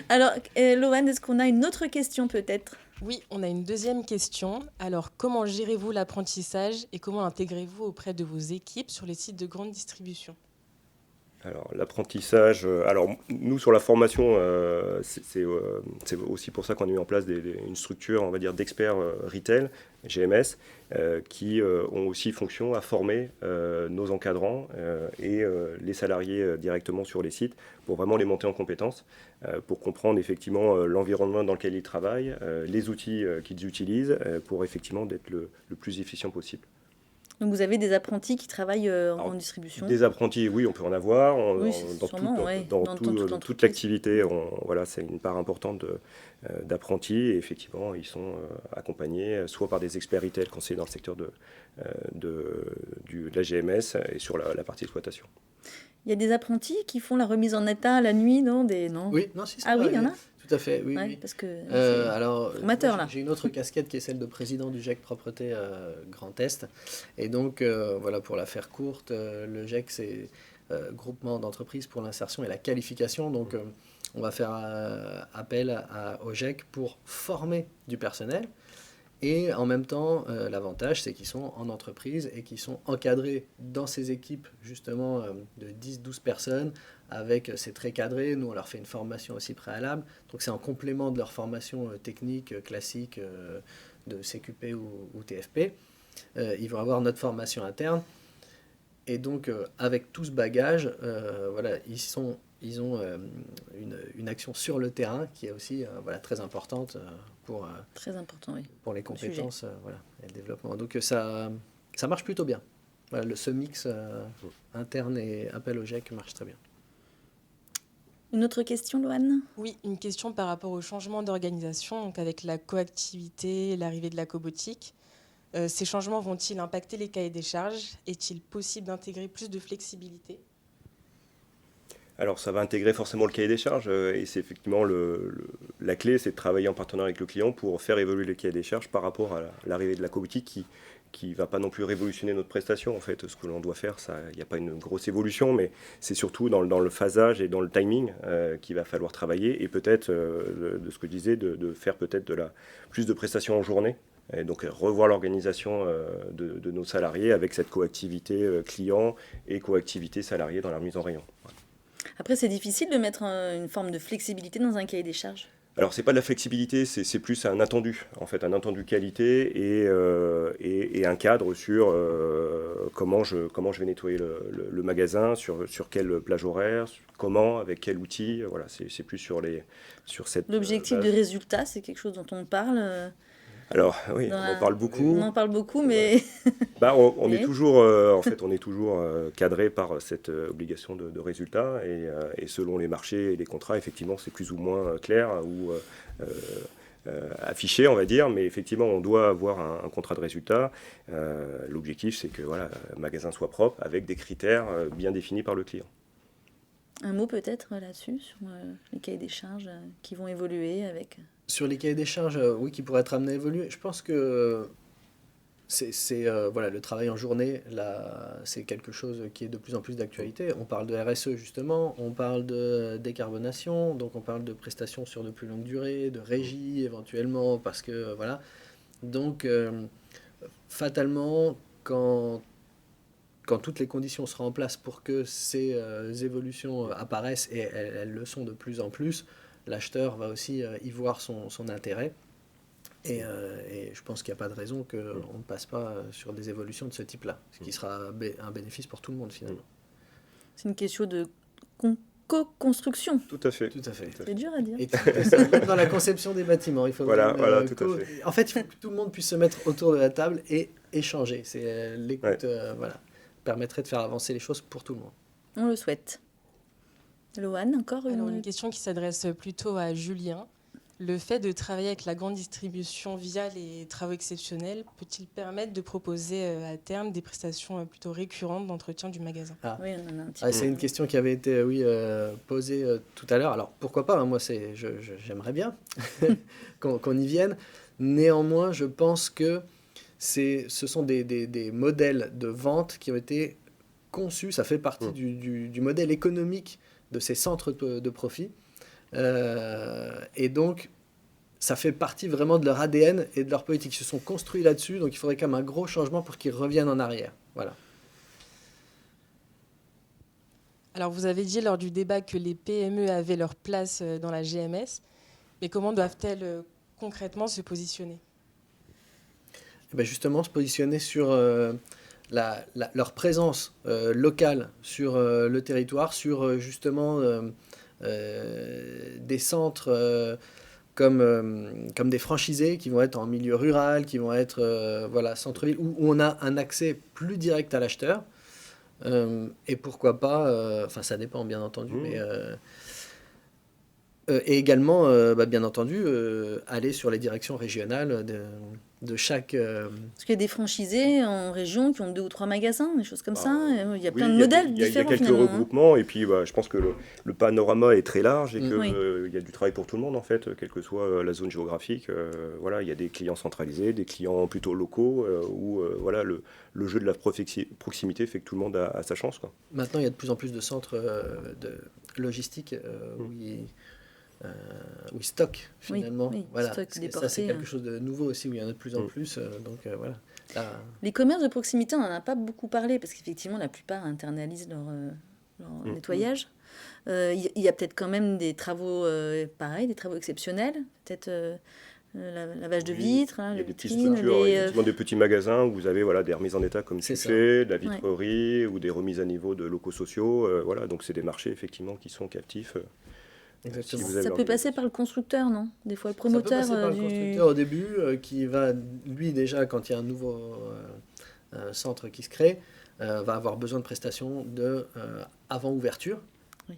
Alors, Loane, est-ce qu'on a une autre question peut-être? Oui, on a une deuxième question. Alors, comment gérez-vous l'apprentissage et comment l'intégrez-vous auprès de vos équipes sur les sites de grande distribution? Alors l'apprentissage, alors nous sur la formation, c'est aussi pour ça qu'on a mis en place une structure, on va dire, d'experts retail, GMS, qui ont aussi fonction à former nos encadrants et les salariés directement sur les sites pour vraiment les monter en compétences, pour comprendre effectivement l'environnement dans lequel ils travaillent, les outils qu'ils utilisent pour effectivement d'être le plus efficient possible. Donc vous avez des apprentis qui travaillent en distribution. Des apprentis, oui, on peut en avoir. Oui, Dans sûrement, ouais. dans Dans toute l'entreprise. toute l'activité, voilà, c'est une part importante d'apprentis. Et effectivement, ils sont accompagnés soit par des experts retail conseillers dans le secteur de la GMS et sur la partie exploitation. Il y a des apprentis qui font la remise en état la nuit, non? Oui, non, si, c'est Ah oui, vrai, il y en a? Tout à fait, oui. Ouais, oui. parce que Alors, formateur, moi, là. j'ai une autre casquette qui est celle de président du GEC Propreté Grand Est. Et donc, voilà, pour la faire courte, le GEC, c'est Groupement d'entreprises pour l'insertion et la qualification. Donc, on va faire appel au GEC pour former du personnel. Et en même temps, l'avantage, c'est qu'ils sont en entreprise et qu'ils sont encadrés dans ces équipes, justement, de 10-12 personnes. C'est très cadré. Nous, on leur fait une formation aussi préalable. Donc, c'est en complément de leur formation technique classique de CQP ou TFP. Ils vont avoir notre formation interne. Et donc, avec tout ce bagage, voilà, ils ont une action sur le terrain qui est aussi voilà, très importante Très important, oui. pour les compétences voilà, et le développement. Donc, ça marche plutôt bien. Voilà, ce mix interne et appel au GEC marche très bien. Une autre question, Loane? Oui, une question par rapport au changement d'organisation, donc avec la coactivité, l'arrivée de la cobotique. Ces changements vont-ils impacter les cahiers des charges? Est-il possible d'intégrer plus de flexibilité? Alors ça va intégrer forcément le cahier des charges et c'est effectivement la clé, c'est de travailler en partenariat avec le client pour faire évoluer le cahier des charges par rapport à l'arrivée de la cobotique qui va pas non plus révolutionner notre prestation. En fait, ce que l'on doit faire, il n'y a pas une grosse évolution, mais c'est surtout dans le phasage et dans le timing qu'il va falloir travailler et peut-être, de ce que je disais, de faire peut-être plus de prestations en journée. Et donc revoir l'organisation de nos salariés avec cette coactivité client et coactivité salarié dans la remise en rayon. Après, c'est difficile de mettre une forme de flexibilité dans un cahier des charges. Alors, c'est pas de la flexibilité, c'est plus un attendu, en fait, un attendu qualité et un cadre sur comment je vais nettoyer le magasin, sur quelle plage horaire, comment, avec quel outil. Voilà, c'est plus sur cette. L'objectif base. de résultat, c'est quelque chose dont on parle. Alors oui, Dans on la- en parle beaucoup. On en parle beaucoup, mais On est Oui. toujours, on est toujours cadré par cette obligation de résultat et selon les marchés et les contrats, effectivement, c'est plus ou moins clair ou affiché, on va dire, mais effectivement, on doit avoir un contrat de résultat. L'objectif, c'est que voilà, le magasin soit propre avec des critères bien définis par le client. un mot peut-être là-dessus, sur les cahiers des charges qui vont évoluer avec... Sur les cahiers des charges, oui, qui pourraient être amenés à évoluer, je pense que voilà, le travail en journée, là, c'est quelque chose qui est de plus en plus d'actualité. On parle de RSE justement, on parle de décarbonation, donc on parle de prestations sur de plus longue durée, de régie éventuellement, parce que voilà. Donc, fatalement, quand toutes les conditions seront en place pour que ces évolutions apparaissent, et elles le sont de plus en plus, l'acheteur va aussi y voir son intérêt. Et je pense qu'il n'y a pas de raison qu'on ne passe pas sur des évolutions de ce type-là, ce qui sera un bénéfice pour tout le monde finalement. C'est une question de co-construction. Tout à fait. Tout à fait. C'est dur à dire. Et tout ça, même dans la conception des bâtiments, il faut Voilà, tout à fait. En fait, il faut que tout le monde puisse se mettre autour de la table et échanger. C'est l'écoute, voilà, permettrait de faire avancer les choses pour tout le monde. On le souhaite. Loane, encore Alors, une question qui s'adresse plutôt à Julien. Le fait de travailler avec la grande distribution via les travaux exceptionnels peut-il permettre de proposer à terme des prestations plutôt récurrentes d'entretien du magasin? Oui, on en a un petit Ah, c'est une question qui avait été posée tout à l'heure. Alors pourquoi pas, hein, moi j'aimerais bien qu'on y vienne. Néanmoins, je pense que ce sont des modèles de vente qui ont été conçus, ça fait partie du modèle économique de ces centres de profit. Et donc, ça fait partie vraiment de leur ADN et de leur politique. Ils se sont construits là-dessus, donc il faudrait quand même un gros changement pour qu'ils reviennent en arrière. Voilà. Alors, vous avez dit lors du débat que les PME avaient leur place dans la GMS, mais comment doivent-elles concrètement se positionner? Et ben justement, se positionner sur leur présence locale sur le territoire, sur justement des centres comme des franchisés qui vont être en milieu rural, qui vont être voilà, centre-ville, où on a un accès plus direct à l'acheteur. Et pourquoi pas, enfin ça dépend bien entendu, mais et également, bien entendu, aller sur les directions régionales de chaque... Parce qu'il y a des franchisés en région qui ont 2 ou 3 magasins, des choses comme ça. Il y a Oui, plein de modèles il y a différents quelques finalement. regroupements et puis je pense que le panorama est très large et qu'il Oui. y a du travail pour tout le monde en fait, quelle que soit la zone géographique. Voilà, il y a des clients centralisés, des clients plutôt locaux où voilà, le jeu de la proximité fait que tout le monde a sa chance, quoi. Maintenant, il y a de plus en plus de centres de logistique où ils stockent finalement. oui, Voilà. stockent, Ça, c'est déportés, quelque chose de nouveau aussi où il y en a de plus en plus. Donc voilà. Là, Les commerces de proximité, on n'en a pas beaucoup parlé parce qu'effectivement, la plupart internalisent leur nettoyage. Il y a peut-être quand même des travaux, pareils, des travaux exceptionnels. Peut-être lavage de Oui, vitres, il y a les des petites vitrines, structures, effectivement des petits magasins où vous avez voilà, des remises en état comme C'est tu ça. fais, de la vitrerie ou des remises à niveau de locaux sociaux. Voilà, donc c'est des marchés effectivement qui sont captifs. exactement. Si vous avez Ça peut passer par le constructeur, non? Des fois, le promoteur Ça peut passer par le du... constructeur au début, qui va, lui déjà, quand il y a un nouveau centre qui se crée, va avoir besoin de prestations avant ouverture. Oui.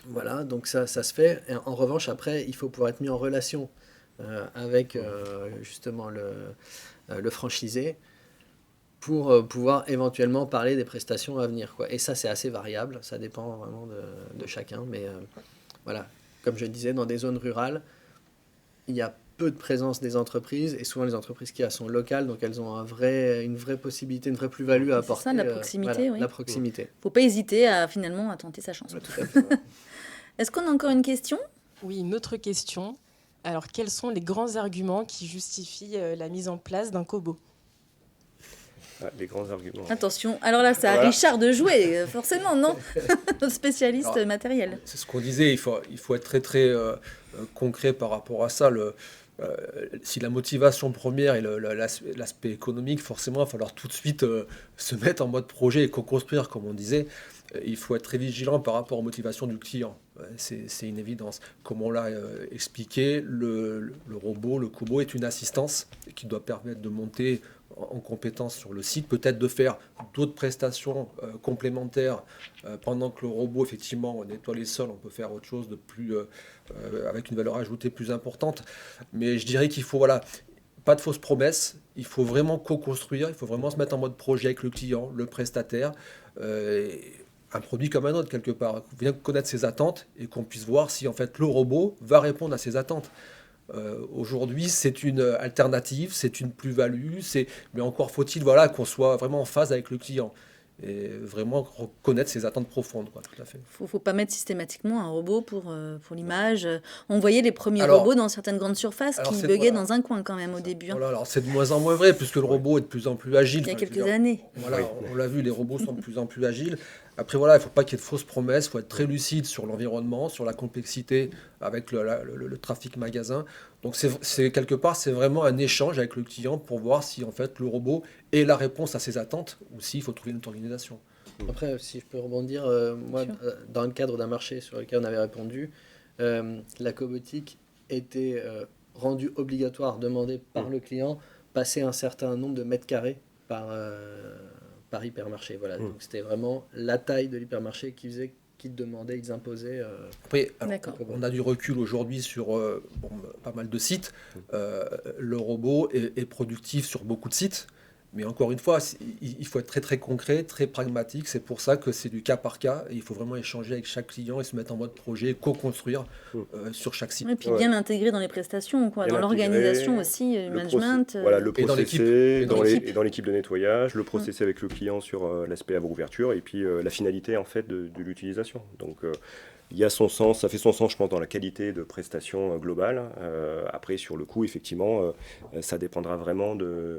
Voilà, donc ça se fait. Et en revanche, après, il faut pouvoir être mis en relation avec justement le franchisé pour pouvoir éventuellement parler des prestations à venir, quoi. Et ça, c'est assez variable, ça dépend vraiment de chacun. Mais voilà, comme je disais, dans des zones rurales, il y a peu de présence des entreprises, et souvent les entreprises qui sont locales, donc elles ont une vraie possibilité, une vraie plus-value à C'est apporter. ça, la proximité, voilà, oui. la proximité. Faut pas hésiter à finalement à tenter sa chance. Ouais, tout à fait. Est-ce qu'on a encore une question? Oui, une autre question. Alors, quels sont les grands arguments qui justifient la mise en place d'un Kobo? Les grands arguments. Attention, alors là, c'est à Voilà. Richard de jouer, forcément, non? Notre spécialiste Alors, matériel. C'est ce qu'on disait, il faut être très très concret par rapport à ça. Si la motivation première est l'aspect économique, forcément, il va falloir tout de suite se mettre en mode projet et co-construire, comme on disait. il faut être très vigilant par rapport aux motivations du client. C'est une évidence. Comme on l'a expliqué, le robot, le Kobo est une assistance qui doit permettre de monter en compétence sur le site, peut-être de faire d'autres prestations complémentaires pendant que le robot effectivement nettoie les sols. On peut faire autre chose de plus avec une valeur ajoutée plus importante. Mais je dirais qu'il faut pas de fausses promesses. Il faut vraiment co-construire. Il faut vraiment se mettre en mode projet avec le client, le prestataire. Un produit comme un autre quelque part. Bien connaître ses attentes et qu'on puisse voir si en fait le robot va répondre à ses attentes. Aujourd'hui, c'est une alternative, c'est une plus-value, mais encore faut-il qu'on soit vraiment en phase avec le client et vraiment reconnaître ses attentes profondes. Tout à fait. Faut pas mettre systématiquement un robot pour l'image. On voyait les premiers robots dans certaines grandes surfaces qui buguaient dans un coin quand même au début. Alors c'est de moins en moins vrai puisque le robot est de plus en plus agile. Il y a quelques années. On l'a vu, les robots sont de plus en plus agiles. Après, il ne faut pas qu'il y ait de fausses promesses, il faut être très lucide sur l'environnement, sur la complexité avec le trafic magasin. Donc, quelque part, c'est vraiment un échange avec le client pour voir si, en fait, le robot est la réponse à ses attentes ou s'il faut trouver une autre organisation. Après, si je peux rebondir, moi, dans le cadre d'un marché sur lequel on avait répondu, la cobotique était rendue obligatoire, demandée par le client, passer un certain nombre de mètres carrés par hypermarché. Voilà. Donc c'était vraiment la taille de l'hypermarché qu'ils demandaient, ils imposaient. Après, on a du recul aujourd'hui sur pas mal de sites. Le robot est productif sur beaucoup de sites. Mais encore une fois, il faut être très très concret, très pragmatique. C'est pour ça que c'est du cas par cas. Et il faut vraiment échanger avec chaque client et se mettre en mode projet, co-construire sur chaque site. Et puis bien l'intégrer dans les prestations, dans l'organisation aussi, le management. Le processer dans l'équipe de nettoyage, le processer avec le client sur l'aspect avant-ouverture et puis la finalité en fait de l'utilisation. Donc il y a son sens, ça fait son sens, je pense, dans la qualité de prestation globale. Après, sur le coût, effectivement, ça dépendra vraiment de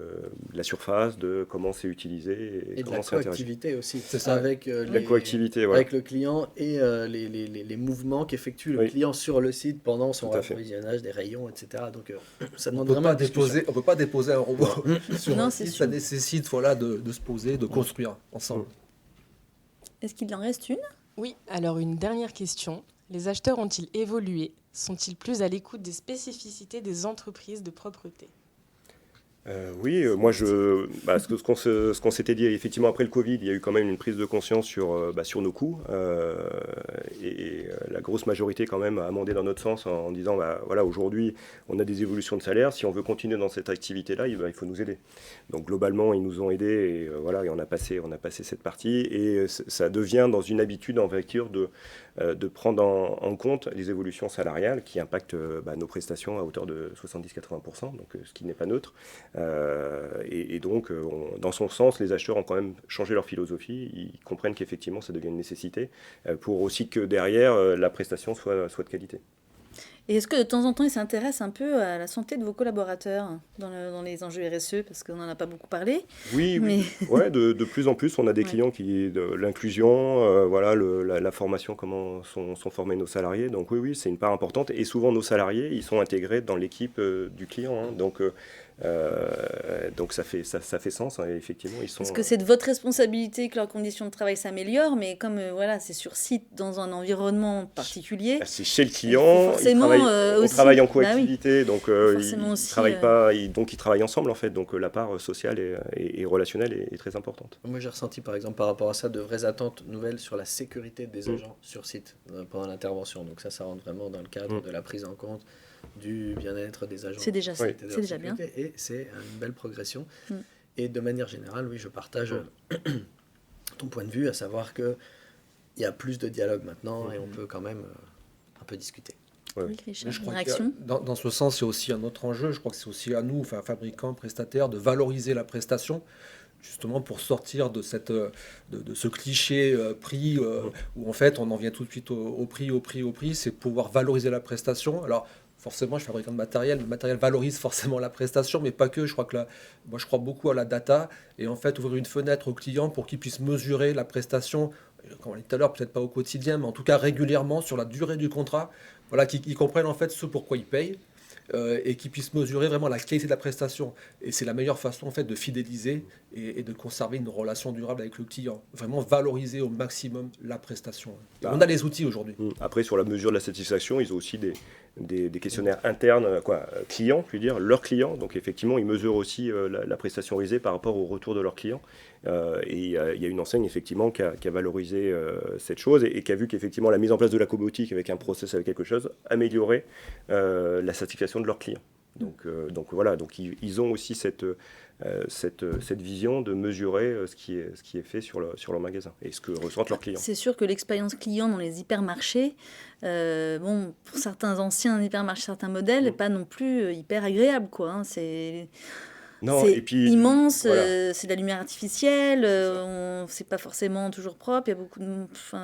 la surface, de comment c'est utilisé et de comment la c'est interagi. coactivité aussi. C'est ça. Avec la coactivité, avec le client et les mouvements qu'effectue le client sur le site pendant son approvisionnage des rayons, etc. Donc, ça demande vraiment on peut pas déposer un robot sur un site. Sûr. Ça nécessite de se poser, de construire ensemble. Est-ce qu'il en reste une ? Oui, alors une dernière question. Les acheteurs ont-ils évolué ? Sont-ils plus à l'écoute des spécificités des entreprises de propreté ? Oui, moi, ce qu'on s'était dit, effectivement, après le Covid, il y a eu quand même une prise de conscience sur nos coûts. Et la grosse majorité, quand même, a amendé dans notre sens en disant, aujourd'hui, on a des évolutions de salaire. Si on veut continuer dans cette activité-là, il faut nous aider. Donc, globalement, ils nous ont aidés et on a passé cette partie. Et ça devient dans une habitude en voiture de prendre en compte les évolutions salariales qui impactent nos prestations à hauteur de 70-80%, donc ce qui n'est pas neutre. Et donc, dans son sens, les acheteurs ont quand même changé leur philosophie. Ils comprennent qu'effectivement, ça devient une nécessité pour aussi que derrière, la prestation soit de qualité. Et est-ce que de temps en temps, ils s'intéressent un peu à la santé de vos collaborateurs dans les enjeux RSE, parce qu'on n'en a pas beaucoup parlé? Oui, ouais, de plus en plus, on a des clients qui de l'inclusion, la formation, comment sont formés nos salariés. Donc oui, c'est une part importante. Et souvent, nos salariés, ils sont intégrés dans l'équipe du client. Donc ça fait sens, hein, effectivement. Est-ce que c'est de votre responsabilité que leurs conditions de travail s'améliorent, mais comme c'est sur site, dans un environnement particulier, c'est chez le client, on travaille en coactivité, donc ils travaillent ensemble en fait, donc la part sociale et relationnelle est très importante. Moi j'ai ressenti par exemple par rapport à ça de vraies attentes nouvelles sur la sécurité des agents sur site pendant l'intervention, donc ça rentre vraiment dans le cadre de la prise en compte du bien-être des agents. C'est déjà bien. Et c'est une belle progression. Et de manière générale, oui, je partage ton point de vue, à savoir qu'il y a plus de dialogue maintenant et on peut quand même un peu discuter. Oui, Richard, je crois réaction. Dans ce sens, c'est aussi un autre enjeu. Je crois que c'est aussi à nous, fabricants, prestataires, de valoriser la prestation, justement pour sortir de ce cliché prix où en fait on en vient tout de suite au prix. C'est pouvoir valoriser la prestation. Alors, forcément, je suis fabricant de matériel. Le matériel valorise forcément la prestation, mais pas que. Je crois beaucoup à la data et en fait ouvrir une fenêtre au client pour qu'il puisse mesurer la prestation, comme on l'a dit tout à l'heure, peut-être pas au quotidien, mais en tout cas régulièrement sur la durée du contrat. Qu'ils comprennent en fait ce pourquoi ils payent et qui puisse mesurer vraiment la qualité de la prestation. Et c'est la meilleure façon en fait de fidéliser et de conserver une relation durable avec le client. Vraiment valoriser au maximum la prestation. Et on a les outils aujourd'hui. Après, sur la mesure de la satisfaction, ils ont aussi des questionnaires internes, clients, je veux dire, leurs clients. Donc effectivement, ils mesurent aussi la prestation réalisée par rapport au retour de leurs clients. Et il y a une enseigne effectivement qui a valorisé cette chose et qui a vu qu'effectivement la mise en place de la cobotique avec un process, avec quelque chose, améliorait la satisfaction de leurs clients. Donc voilà, donc ils ont aussi cette vision de mesurer ce qui est fait sur leur magasin et ce que ressentent leurs clients. C'est sûr que l'expérience client dans les hypermarchés, pour certains anciens hypermarchés, certains modèles, n'est pas non plus hyper agréable, quoi. Hein. C'est immense, voilà. C'est de la lumière artificielle, c'est pas forcément toujours propre, il y a beaucoup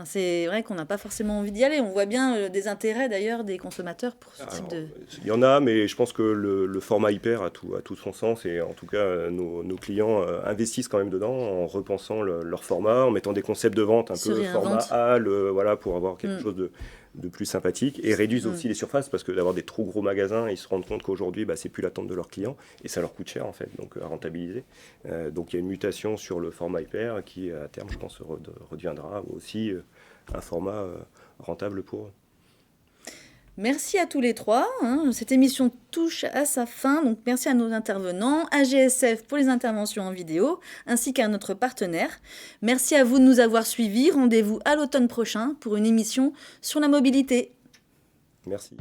c'est vrai qu'on n'a pas forcément envie d'y aller. On voit bien des intérêts d'ailleurs des consommateurs pour ce type de... Il y en a, mais je pense que le format hyper a tout son sens et en tout cas nos clients investissent quand même dedans en repensant leur format, en mettant des concepts de vente un peu format A, pour avoir quelque chose de plus sympathique et réduisent aussi les surfaces parce que d'avoir des trop gros magasins, ils se rendent compte qu'aujourd'hui c'est plus l'attente de leurs clients et ça leur coûte cher en fait, donc à rentabiliser. Donc il y a une mutation sur le format hyper qui à terme je pense redeviendra aussi un format rentable pour eux. Merci à tous les trois. Cette émission touche à sa fin, donc merci à nos intervenants, à GSF pour les interventions en vidéo, ainsi qu'à notre partenaire. Merci à vous de nous avoir suivis. Rendez-vous à l'automne prochain pour une émission sur la mobilité. Merci.